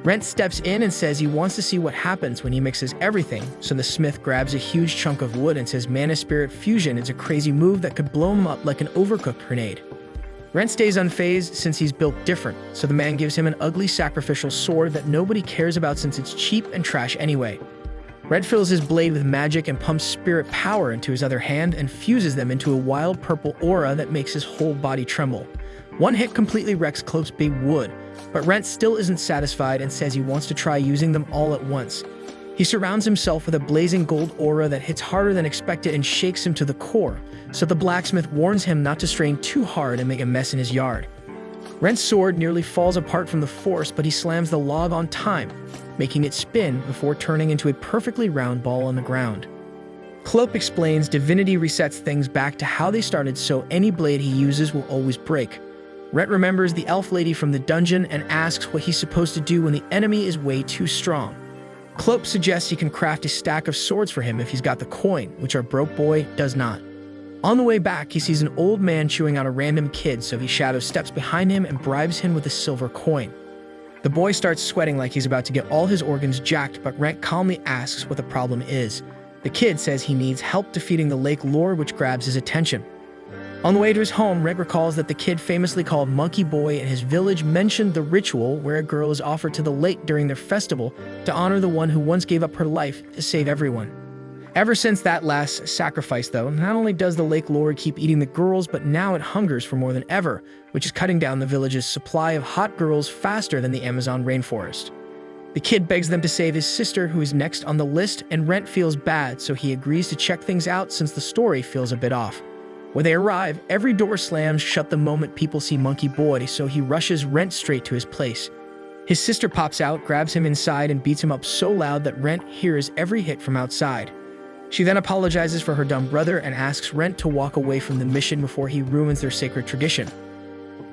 Rent steps in and says he wants to see what happens when he mixes everything, so the smith grabs a huge chunk of wood and says mana spirit fusion is a crazy move that could blow him up like an overcooked grenade. Rent stays unfazed since he's built different, so the man gives him an ugly sacrificial sword that nobody cares about since it's cheap and trash anyway. Rent fills his blade with magic and pumps spirit power into his other hand and fuses them into a wild purple aura that makes his whole body tremble. One hit completely wrecks Clope's big wood, but Rent still isn't satisfied and says he wants to try using them all at once. He surrounds himself with a blazing gold aura that hits harder than expected and shakes him to the core, so the blacksmith warns him not to strain too hard and make a mess in his yard. Rent's sword nearly falls apart from the force, but he slams the log on time, making it spin before turning into a perfectly round ball on the ground. Clope explains divinity resets things back to how they started, so any blade he uses will always break. Rent remembers the elf lady from the dungeon and asks what he's supposed to do when the enemy is way too strong. Clope suggests he can craft a stack of swords for him if he's got the coin, which our broke boy does not. On the way back, he sees an old man chewing out a random kid, so he shadow steps behind him and bribes him with a silver coin. The boy starts sweating like he's about to get all his organs jacked, but Rent calmly asks what the problem is. The kid says he needs help defeating the lake lord, which grabs his attention. On the way to his home, Rent recalls that the kid famously called Monkey Boy in his village mentioned the ritual where a girl is offered to the lake during their festival to honor the one who once gave up her life to save everyone. Ever since that last sacrifice, though, not only does the lake lord keep eating the girls, but now it hungers for more than ever, which is cutting down the village's supply of hot girls faster than the Amazon rainforest. The kid begs them to save his sister, who is next on the list, and Rent feels bad, so he agrees to check things out since the story feels a bit off. When they arrive, every door slams shut the moment people see Monkey Boy, so he rushes Rent straight to his place. His sister pops out, grabs him inside, and beats him up so loud that Rent hears every hit from outside. She then apologizes for her dumb brother and asks Rent to walk away from the mission before he ruins their sacred tradition.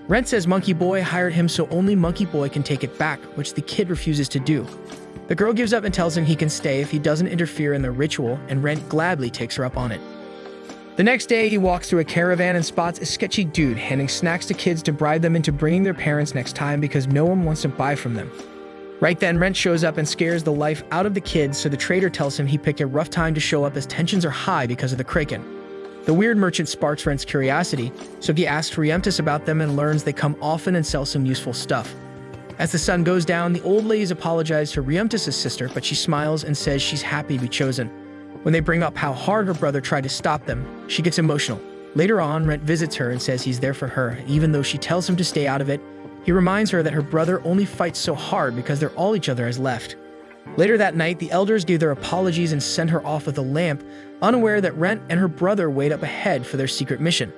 Rent says Monkey Boy hired him so only Monkey Boy can take it back, which the kid refuses to do. The girl gives up and tells him he can stay if he doesn't interfere in the ritual, and Rent gladly takes her up on it. The next day, he walks through a caravan and spots a sketchy dude handing snacks to kids to bribe them into bringing their parents next time because no one wants to buy from them. Right then, Rent shows up and scares the life out of the kids, so the trader tells him he picked a rough time to show up as tensions are high because of the Kraken. The weird merchant sparks Rent's curiosity, so he asks Riemptus about them and learns they come often and sell some useful stuff. As the sun goes down, the old ladies apologize to Riemptus' sister, but she smiles and says she's happy to be chosen. When they bring up how hard her brother tried to stop them, she gets emotional. Later on, Rent visits her and says he's there for her, even though she tells him to stay out of it. He reminds her that her brother only fights so hard because they're all each other has left. Later that night, the elders give their apologies and send her off with a lamp, unaware that Rent and her brother wait up ahead for their secret mission.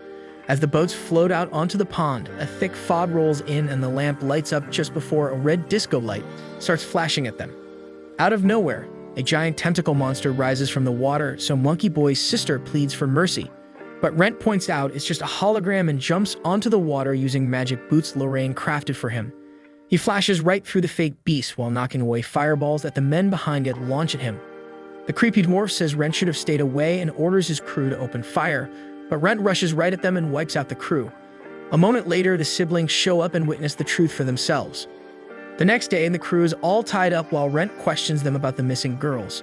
As the boats float out onto the pond, a thick fog rolls in and the lamp lights up just before a red disco light starts flashing at them. Out of nowhere, a giant tentacle monster rises from the water, so Monkey Boy's sister pleads for mercy. But Rent points out it's just a hologram and jumps onto the water using magic boots Lorraine crafted for him. He flashes right through the fake beast while knocking away fireballs that the men behind it launch at him. The creepy dwarf says Rent should have stayed away and orders his crew to open fire, but Rent rushes right at them and wipes out the crew. A moment later, the siblings show up and witness the truth for themselves. The next day, the crew is all tied up while Rent questions them about the missing girls.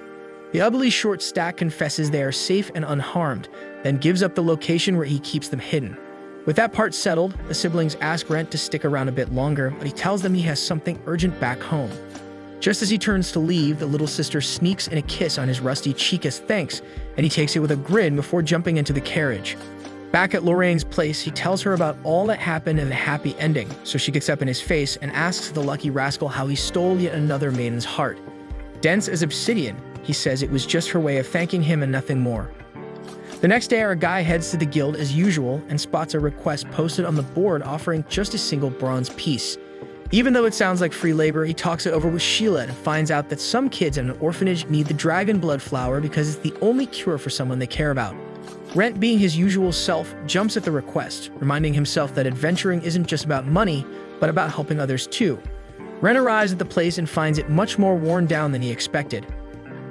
The ugly short stack confesses they are safe and unharmed, then gives up the location where he keeps them hidden. With that part settled, the siblings ask Rent to stick around a bit longer, but he tells them he has something urgent back home. Just as he turns to leave, the little sister sneaks in a kiss on his rusty cheek as thanks, and he takes it with a grin before jumping into the carriage. Back at Lorraine's place, he tells her about all that happened and the happy ending, so she gets up in his face and asks the lucky rascal how he stole yet another maiden's heart. Dense as obsidian, he says it was just her way of thanking him and nothing more. The next day, our guy heads to the guild as usual and spots a request posted on the board offering just a single bronze piece. Even though it sounds like free labor, he talks it over with Sheila and finds out that some kids in an orphanage need the dragon blood flower because it's the only cure for someone they care about. Rent, being his usual self, jumps at the request, reminding himself that adventuring isn't just about money, but about helping others too. Rent arrives at the place and finds it much more worn down than he expected.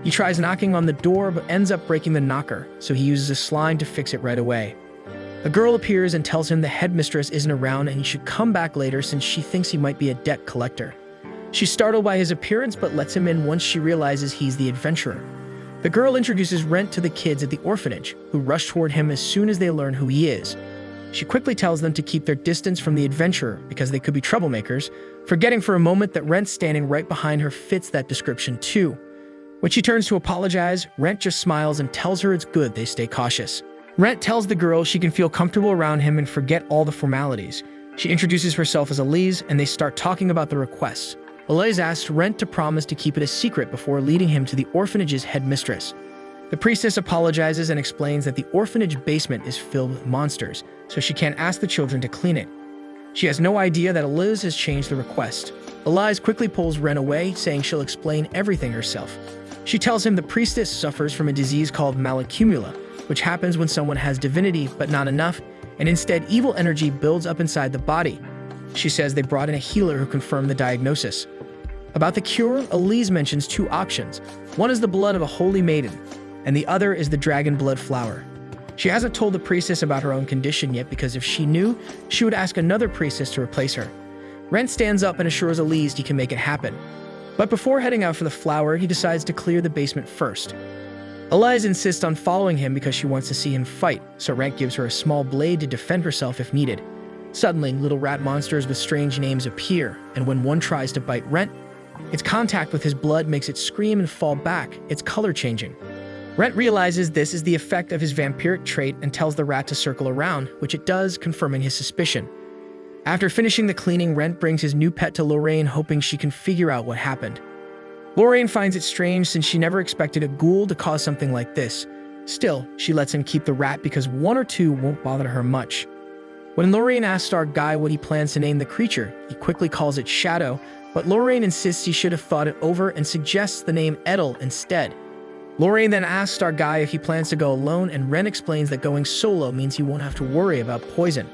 He tries knocking on the door but ends up breaking the knocker, so he uses a slime to fix it right away. A girl appears and tells him the headmistress isn't around and he should come back later since she thinks he might be a debt collector. She's startled by his appearance but lets him in once she realizes he's the adventurer. The girl introduces Rent to the kids at the orphanage, who rush toward him as soon as they learn who he is. She quickly tells them to keep their distance from the adventurer because they could be troublemakers, forgetting for a moment that Rent standing right behind her fits that description too. When she turns to apologize, Rent just smiles and tells her it's good they stay cautious. Rent tells the girl she can feel comfortable around him and forget all the formalities. She introduces herself as Elise, and they start talking about the request. Elise asks Rent to promise to keep it a secret before leading him to the orphanage's headmistress. The priestess apologizes and explains that the orphanage basement is filled with monsters, so she can't ask the children to clean it. She has no idea that Elise has changed the request. Elise quickly pulls Rent away, saying she'll explain everything herself. She tells him the priestess suffers from a disease called malacumula, which happens when someone has divinity but not enough, and instead evil energy builds up inside the body. She says they brought in a healer who confirmed the diagnosis. About the cure, Elise mentions two options. One is the blood of a holy maiden, and the other is the dragon blood flower. She hasn't told the priestess about her own condition yet because if she knew, she would ask another priestess to replace her. Rent stands up and assures Elise he can make it happen. But before heading out for the flower, he decides to clear the basement first. Elise insists on following him because she wants to see him fight, so Rent gives her a small blade to defend herself if needed. Suddenly, little rat monsters with strange names appear, and when one tries to bite Rent, its contact with his blood makes it scream and fall back, its color changing. Rent realizes this is the effect of his vampiric trait and tells the rat to circle around, which it does, confirming his suspicion. After finishing the cleaning, Rent brings his new pet to Lorraine, hoping she can figure out what happened. Lorraine finds it strange since she never expected a ghoul to cause something like this. Still, she lets him keep the rat because one or two won't bother her much. When Lorraine asks our guy what he plans to name the creature, he quickly calls it Shadow, but Lorraine insists he should have thought it over and suggests the name Edel instead. Lorraine then asks our guy if he plans to go alone, and Ren explains that going solo means he won't have to worry about poison.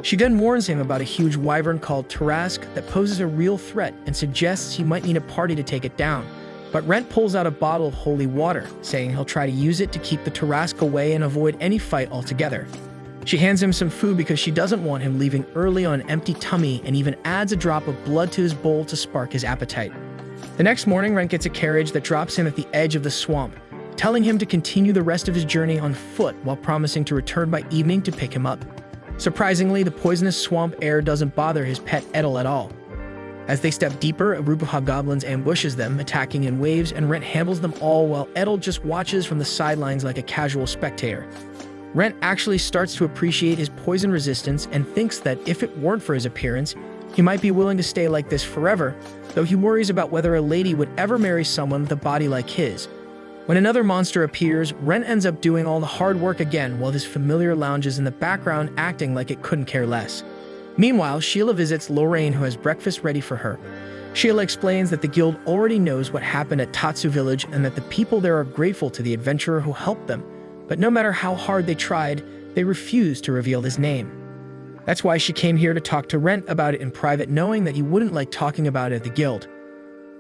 She then warns him about a huge wyvern called Tarask that poses a real threat and suggests he might need a party to take it down. But Rent pulls out a bottle of holy water, saying he'll try to use it to keep the Tarask away and avoid any fight altogether. She hands him some food because she doesn't want him leaving early on an empty tummy, and even adds a drop of blood to his bowl to spark his appetite. The next morning, Rent gets a carriage that drops him at the edge of the swamp, telling him to continue the rest of his journey on foot while promising to return by evening to pick him up. Surprisingly, the poisonous swamp air doesn't bother his pet Edel at all. As they step deeper, a group of hobgoblins ambushes them, attacking in waves, and Rent handles them all while Edel just watches from the sidelines like a casual spectator. Rent actually starts to appreciate his poison resistance and thinks that if it weren't for his appearance, he might be willing to stay like this forever, though he worries about whether a lady would ever marry someone with a body like his. When another monster appears, Rent ends up doing all the hard work again while his familiar lounges in the background acting like it couldn't care less. Meanwhile, Sheila visits Lorraine, who has breakfast ready for her. Sheila explains that the guild already knows what happened at Tatsu village and that the people there are grateful to the adventurer who helped them, but no matter how hard they tried, they refused to reveal his name. That's why she came here to talk to Rent about it in private, knowing that he wouldn't like talking about it at the guild.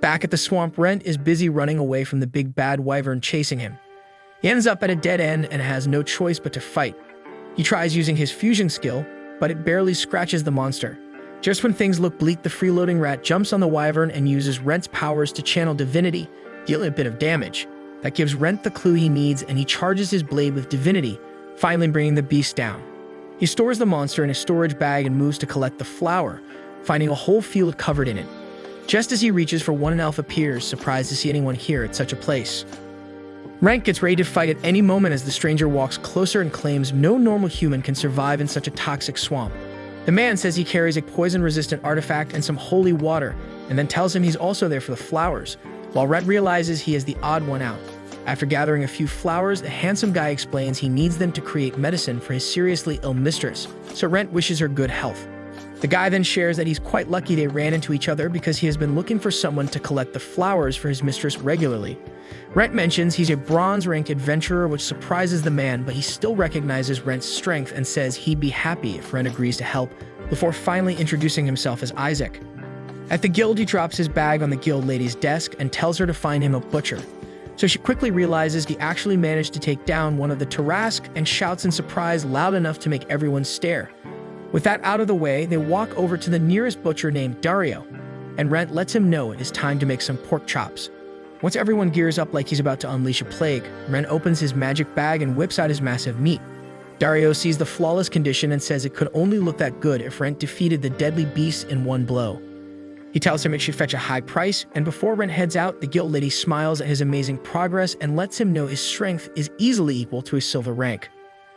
Back at the swamp, Rent is busy running away from the big bad wyvern chasing him. He ends up at a dead end and has no choice but to fight. He tries using his fusion skill, but it barely scratches the monster. Just when things look bleak, the freeloading rat jumps on the wyvern and uses Rent's powers to channel divinity, dealing a bit of damage. That gives Rent the clue he needs, and he charges his blade with divinity, finally bringing the beast down. He stores the monster in a storage bag and moves to collect the flower, finding a whole field covered in it. Just as he reaches for one, an elf appears, surprised to see anyone here at such a place. Rent gets ready to fight at any moment as the stranger walks closer and claims no normal human can survive in such a toxic swamp. The man says he carries a poison-resistant artifact and some holy water, and then tells him he's also there for the flowers, while Rent realizes he is the odd one out. After gathering a few flowers, the handsome guy explains he needs them to create medicine for his seriously ill mistress, so Rent wishes her good health. The guy then shares that he's quite lucky they ran into each other because he has been looking for someone to collect the flowers for his mistress regularly. Rent mentions he's a bronze-ranked adventurer, which surprises the man, but he still recognizes Rent's strength and says he'd be happy if Rent agrees to help, before finally introducing himself as Isaac. At the guild, he drops his bag on the guild lady's desk and tells her to find him a butcher. So she quickly realizes he actually managed to take down one of the Tarrasque and shouts in surprise loud enough to make everyone stare. With that out of the way, they walk over to the nearest butcher named Dario, and Rent lets him know it is time to make some pork chops. Once everyone gears up like he's about to unleash a plague, Rent opens his magic bag and whips out his massive meat. Dario sees the flawless condition and says it could only look that good if Rent defeated the deadly beast in one blow. He tells him it should fetch a high price, and before Rent heads out, the guild lady smiles at his amazing progress and lets him know his strength is easily equal to his silver rank.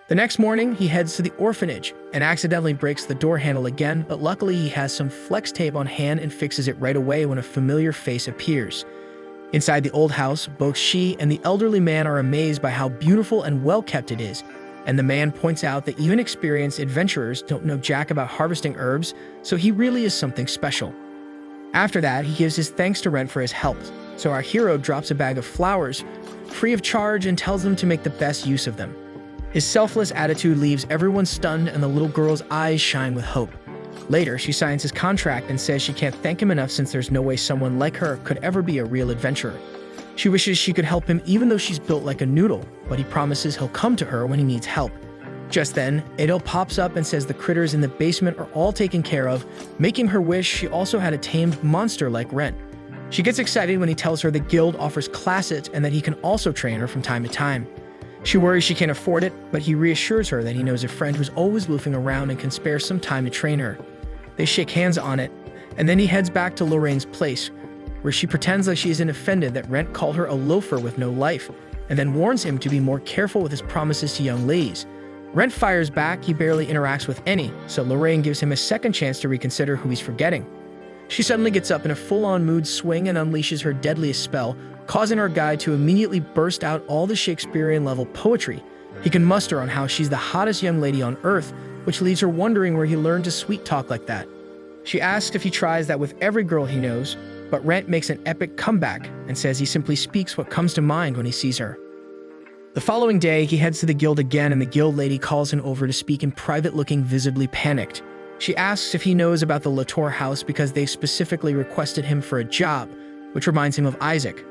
The next morning, he heads to the orphanage and accidentally breaks the door handle again, but luckily he has some flex tape on hand and fixes it right away when a familiar face appears. Inside the old house, both she and the elderly man are amazed by how beautiful and well-kept it is, and the man points out that even experienced adventurers don't know jack about harvesting herbs, so he really is something special. After that, he gives his thanks to Rent for his help, so our hero drops a bag of flowers, free of charge, and tells them to make the best use of them. His selfless attitude leaves everyone stunned, and the little girl's eyes shine with hope. Later, she signs his contract and says she can't thank him enough since there's no way someone like her could ever be a real adventurer. She wishes she could help him even though she's built like a noodle, but he promises he'll come to her when he needs help. Just then, Adele pops up and says the critters in the basement are all taken care of, making her wish she also had a tamed monster like Rent. She gets excited when he tells her the guild offers classes and that he can also train her from time to time. She worries she can't afford it, but he reassures her that he knows a friend who's always loafing around and can spare some time to train her. They shake hands on it, and then he heads back to Lorraine's place, where she pretends like she isn't offended that Rent called her a loafer with no life, and then warns him to be more careful with his promises to young ladies. Rent fires back. He barely interacts with any, so Lorraine gives him a second chance to reconsider who he's forgetting. She suddenly gets up in a full-on mood swing and unleashes her deadliest spell, causing our guy to immediately burst out all the Shakespearean-level poetry he can muster on how she's the hottest young lady on earth, which leaves her wondering where he learned to sweet-talk like that. She asks if he tries that with every girl he knows, but Rent makes an epic comeback and says he simply speaks what comes to mind when he sees her. The following day, he heads to the guild again, and the guild lady calls him over to speak in private, looking visibly panicked. She asks if he knows about the Latour house because they specifically requested him for a job, which reminds him of Isaac.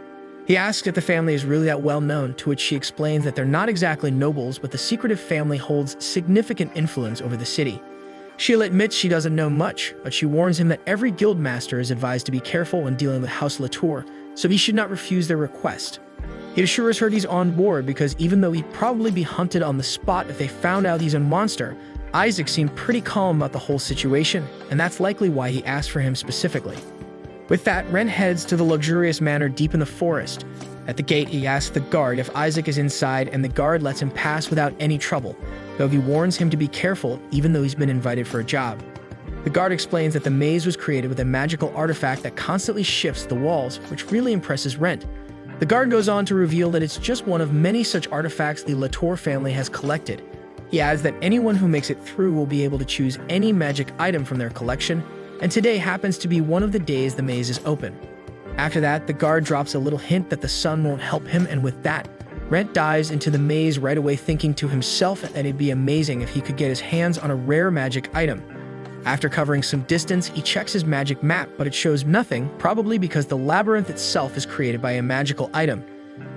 He asks if the family is really that well known, to which she explains that they're not exactly nobles, but the secretive family holds significant influence over the city. Sheila admits she doesn't know much, but she warns him that every guild master is advised to be careful when dealing with House Latour, so he should not refuse their request. He assures her he's on board because even though he'd probably be hunted on the spot if they found out he's a monster, Isaac seemed pretty calm about the whole situation, and that's likely why he asked for him specifically. With that, Rent heads to the luxurious manor deep in the forest. At the gate, he asks the guard if Isaac is inside, and the guard lets him pass without any trouble, though he warns him to be careful even though he's been invited for a job. The guard explains that the maze was created with a magical artifact that constantly shifts the walls, which really impresses Rent. The guard goes on to reveal that it's just one of many such artifacts the Latour family has collected. He adds that anyone who makes it through will be able to choose any magic item from their collection, and today happens to be one of the days the maze is open. After that, the guard drops a little hint that the sun won't help him, and with that, Rent dives into the maze right away, thinking to himself that it'd be amazing if he could get his hands on a rare magic item. After covering some distance, he checks his magic map, but it shows nothing, probably because the labyrinth itself is created by a magical item.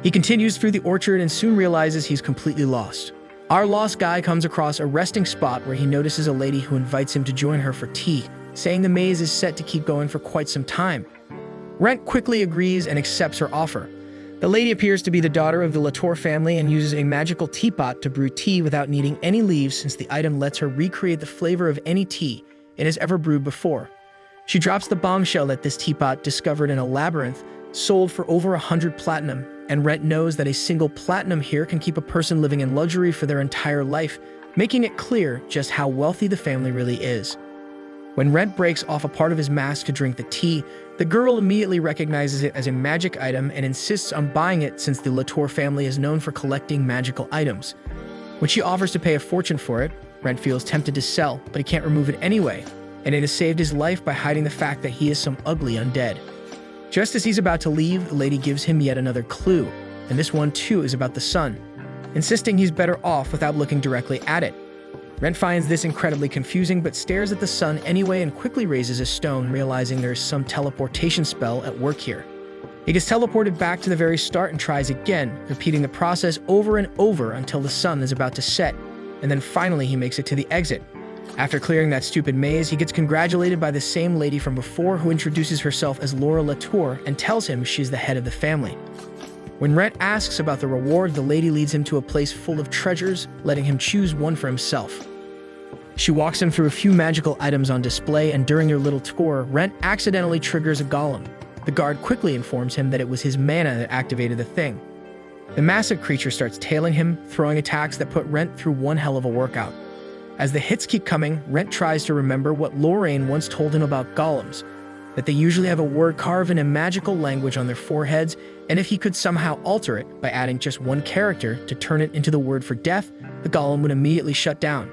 He continues through the orchard and soon realizes he's completely lost. Our lost guy comes across a resting spot where he notices a lady who invites him to join her for tea, saying the maze is set to keep going for quite some time. Rent quickly agrees and accepts her offer. The lady appears to be the daughter of the Latour family and uses a magical teapot to brew tea without needing any leaves, since the item lets her recreate the flavor of any tea it has ever brewed before. She drops the bombshell that this teapot, discovered in a labyrinth, sold for over 100 platinum, and Rent knows that a single platinum here can keep a person living in luxury for their entire life, making it clear just how wealthy the family really is. When Rent breaks off a part of his mask to drink the tea, the girl immediately recognizes it as a magic item and insists on buying it, since the Latour family is known for collecting magical items. When she offers to pay a fortune for it, Rent feels tempted to sell, but he can't remove it anyway, and it has saved his life by hiding the fact that he is some ugly undead. Just as he's about to leave, the lady gives him yet another clue, and this one too is about the sun, insisting he's better off without looking directly at it. Rent finds this incredibly confusing, but stares at the sun anyway and quickly raises a stone, realizing there's some teleportation spell at work here. He gets teleported back to the very start and tries again, repeating the process over and over until the sun is about to set, and then finally he makes it to the exit. After clearing that stupid maze, he gets congratulated by the same lady from before, who introduces herself as Laura Latour and tells him she's the head of the family. When Rent asks about the reward, the lady leads him to a place full of treasures, letting him choose one for himself. She walks him through a few magical items on display, and during their little tour, Rent accidentally triggers a golem. The guard quickly informs him that it was his mana that activated the thing. The massive creature starts tailing him, throwing attacks that put Rent through one hell of a workout. As the hits keep coming, Rent tries to remember what Lorraine once told him about golems, that they usually have a word carved in a magical language on their foreheads, and if he could somehow alter it by adding just one character to turn it into the word for death, the golem would immediately shut down.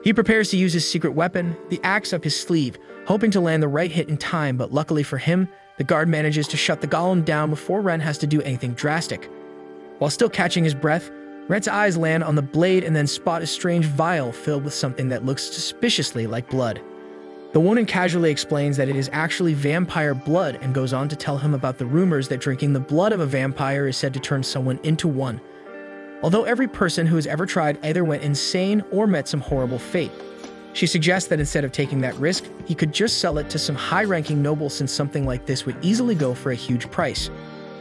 He prepares to use his secret weapon, the axe, up his sleeve, hoping to land the right hit in time, but luckily for him, the guard manages to shut the golem down before Rent has to do anything drastic. While still catching his breath, Rent's eyes land on the blade and then spot a strange vial filled with something that looks suspiciously like blood. The woman casually explains that it is actually vampire blood and goes on to tell him about the rumors that drinking the blood of a vampire is said to turn someone into one. Although every person who has ever tried either went insane or met some horrible fate. She suggests that instead of taking that risk, he could just sell it to some high-ranking noble, since something like this would easily go for a huge price.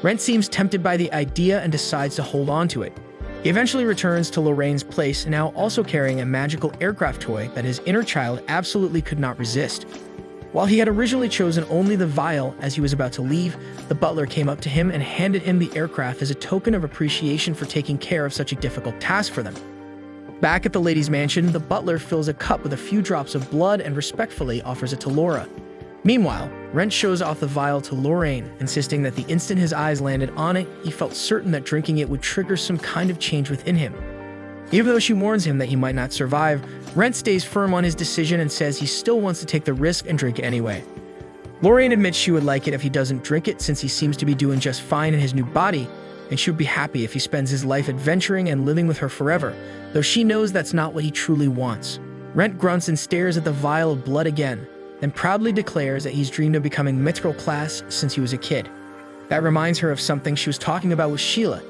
Rent seems tempted by the idea and decides to hold on to it. He eventually returns to Lorraine's place, now also carrying a magical aircraft toy that his inner child absolutely could not resist. While he had originally chosen only the vial as he was about to leave, the butler came up to him and handed him the aircraft as a token of appreciation for taking care of such a difficult task for them. Back at the lady's mansion, the butler fills a cup with a few drops of blood and respectfully offers it to Laura. Meanwhile, Rent shows off the vial to Lorraine, insisting that the instant his eyes landed on it, he felt certain that drinking it would trigger some kind of change within him. Even though she warns him that he might not survive, Rent stays firm on his decision and says he still wants to take the risk and drink it anyway. Lorraine admits she would like it if he doesn't drink it, since he seems to be doing just fine in his new body, and she would be happy if he spends his life adventuring and living with her forever, though she knows that's not what he truly wants. Rent grunts and stares at the vial of blood again, then proudly declares that he's dreamed of becoming mithril class since he was a kid. That reminds her of something she was talking about with Sheila,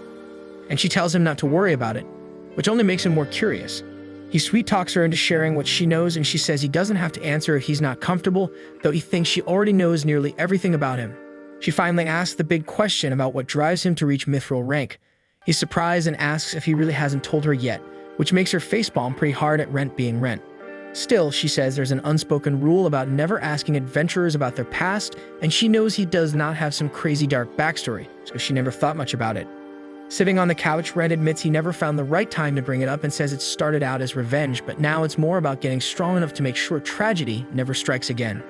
and she tells him not to worry about it, which only makes him more curious. He sweet-talks her into sharing what she knows, and she says he doesn't have to answer if he's not comfortable, though he thinks she already knows nearly everything about him. She finally asks the big question about what drives him to reach mithril rank. He's surprised and asks if he really hasn't told her yet, which makes her facepalm pretty hard at Rent being Rent. Still, she says there's an unspoken rule about never asking adventurers about their past, and she knows he does not have some crazy dark backstory, so she never thought much about it. Sitting on the couch, Rent admits he never found the right time to bring it up and says it started out as revenge, but now it's more about getting strong enough to make sure tragedy never strikes again.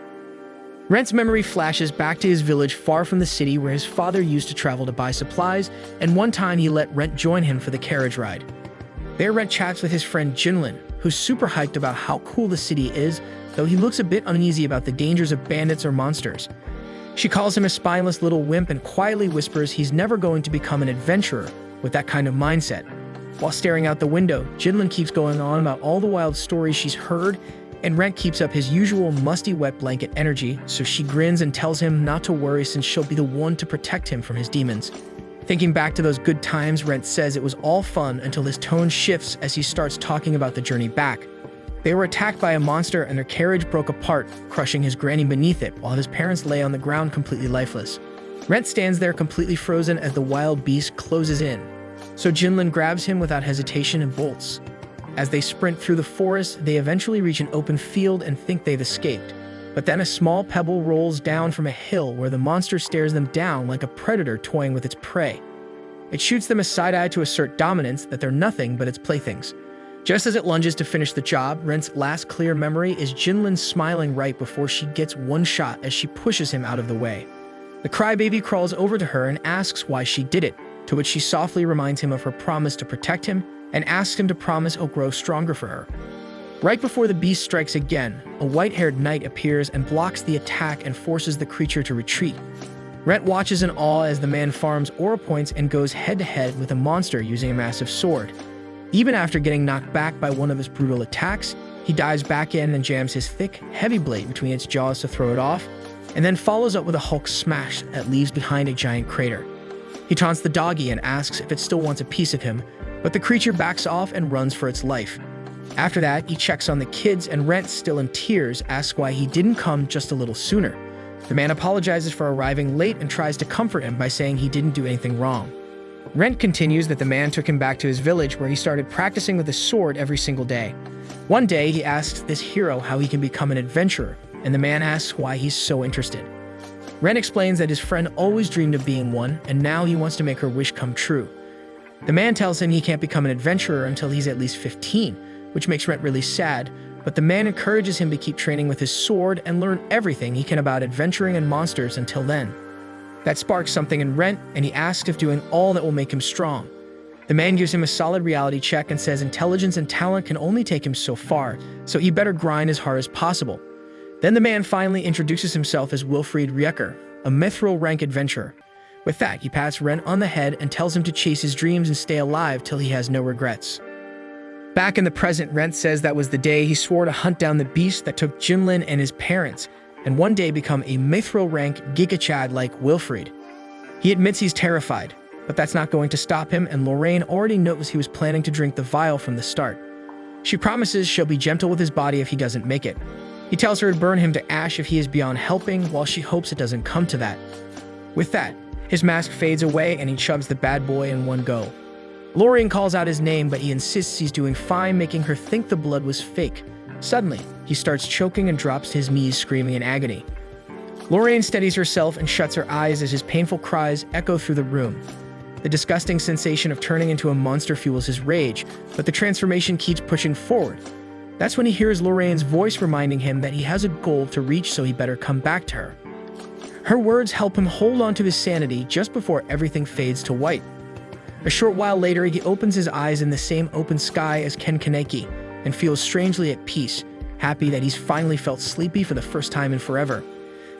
Rent's memory flashes back to his village far from the city where his father used to travel to buy supplies, and one time he let Rent join him for the carriage ride. There, Rent chats with his friend Jinlin, who's super hyped about how cool the city is, though he looks a bit uneasy about the dangers of bandits or monsters. She calls him a spineless little wimp and quietly whispers he's never going to become an adventurer with that kind of mindset. While staring out the window, Jinlin keeps going on about all the wild stories she's heard, and Rent keeps up his usual musty wet blanket energy, so she grins and tells him not to worry since she'll be the one to protect him from his demons. Thinking back to those good times, Rent says it was all fun until his tone shifts as he starts talking about the journey back. They were attacked by a monster and their carriage broke apart, crushing his granny beneath it while his parents lay on the ground completely lifeless. Rent stands there completely frozen as the wild beast closes in. So Jinlin grabs him without hesitation and bolts. As they sprint through the forest, they eventually reach an open field and think they've escaped. But then a small pebble rolls down from a hill where the monster stares them down like a predator toying with its prey. It shoots them a side-eye to assert dominance that they're nothing but its playthings. Just as it lunges to finish the job, Rent's last clear memory is Jinlin smiling right before she gets one shot as she pushes him out of the way. The crybaby crawls over to her and asks why she did it, to which she softly reminds him of her promise to protect him and asks him to promise he'll grow stronger for her. Right before the beast strikes again, a white-haired knight appears and blocks the attack and forces the creature to retreat. Rent watches in awe as the man farms aura points and goes head-to-head with a monster using a massive sword. Even after getting knocked back by one of his brutal attacks, he dives back in and jams his thick, heavy blade between its jaws to throw it off, and then follows up with a Hulk smash that leaves behind a giant crater. He taunts the doggy and asks if it still wants a piece of him, but the creature backs off and runs for its life. After that, he checks on the kids and Rent, still in tears, asks why he didn't come just a little sooner. The man apologizes for arriving late and tries to comfort him by saying he didn't do anything wrong. Rent continues that the man took him back to his village where he started practicing with a sword every single day. One day, he asks this hero how he can become an adventurer, and the man asks why he's so interested. Rent explains that his friend always dreamed of being one, and now he wants to make her wish come true. The man tells him he can't become an adventurer until he's at least 15, which makes Rent really sad, but the man encourages him to keep training with his sword and learn everything he can about adventuring and monsters until then. That sparks something in Rent, and he asks if doing all that will make him strong. The man gives him a solid reality check and says intelligence and talent can only take him so far, so he better grind as hard as possible. Then the man finally introduces himself as Wilfried Rieker, a mithril rank adventurer. With that, he pats Rent on the head and tells him to chase his dreams and stay alive till he has no regrets. Back in the present, Rent says that was the day he swore to hunt down the beast that took Jinlin and his parents, and one day become a mithril rank Gigachad like Wilfried. He admits he's terrified, but that's not going to stop him, and Lorraine already knows he was planning to drink the vial from the start. She promises she'll be gentle with his body if he doesn't make it. He tells her to burn him to ash if he is beyond helping, while she hopes it doesn't come to that. With that, his mask fades away and he shoves the bad boy in one go. Lorraine calls out his name, but he insists he's doing fine, making her think the blood was fake. Suddenly, he starts choking and drops to his knees, screaming in agony. Lorraine steadies herself and shuts her eyes as his painful cries echo through the room. The disgusting sensation of turning into a monster fuels his rage, but the transformation keeps pushing forward. That's when he hears Lorraine's voice reminding him that he has a goal to reach, so he better come back to her. Her words help him hold on to his sanity just before everything fades to white. A short while later, he opens his eyes in the same open sky as Ken Kaneki and feels strangely at peace, happy that he's finally felt sleepy for the first time in forever.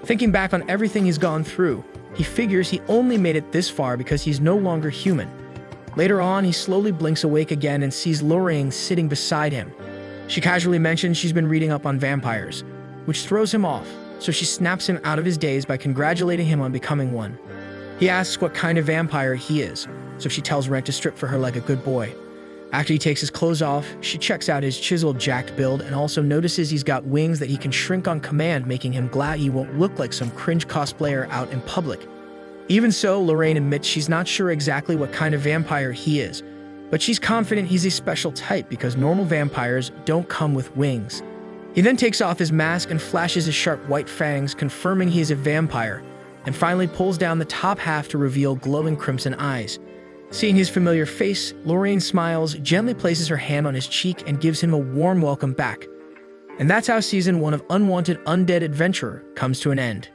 Thinking back on everything he's gone through, he figures he only made it this far because he's no longer human. Later on, he slowly blinks awake again and sees Lorraine sitting beside him. She casually mentions she's been reading up on vampires, which throws him off, so she snaps him out of his daze by congratulating him on becoming one. He asks what kind of vampire he is, so she tells Rent to strip for her like a good boy. After he takes his clothes off, she checks out his chiseled, jacked build and also notices he's got wings that he can shrink on command, making him glad he won't look like some cringe cosplayer out in public. Even so, Lorraine admits she's not sure exactly what kind of vampire he is, but she's confident he's a special type because normal vampires don't come with wings. He then takes off his mask and flashes his sharp white fangs, confirming he is a vampire, and finally pulls down the top half to reveal glowing crimson eyes. Seeing his familiar face, Lorraine smiles, gently places her hand on his cheek, and gives him a warm welcome back. And that's how Season 1 of Unwanted Undead Adventurer comes to an end.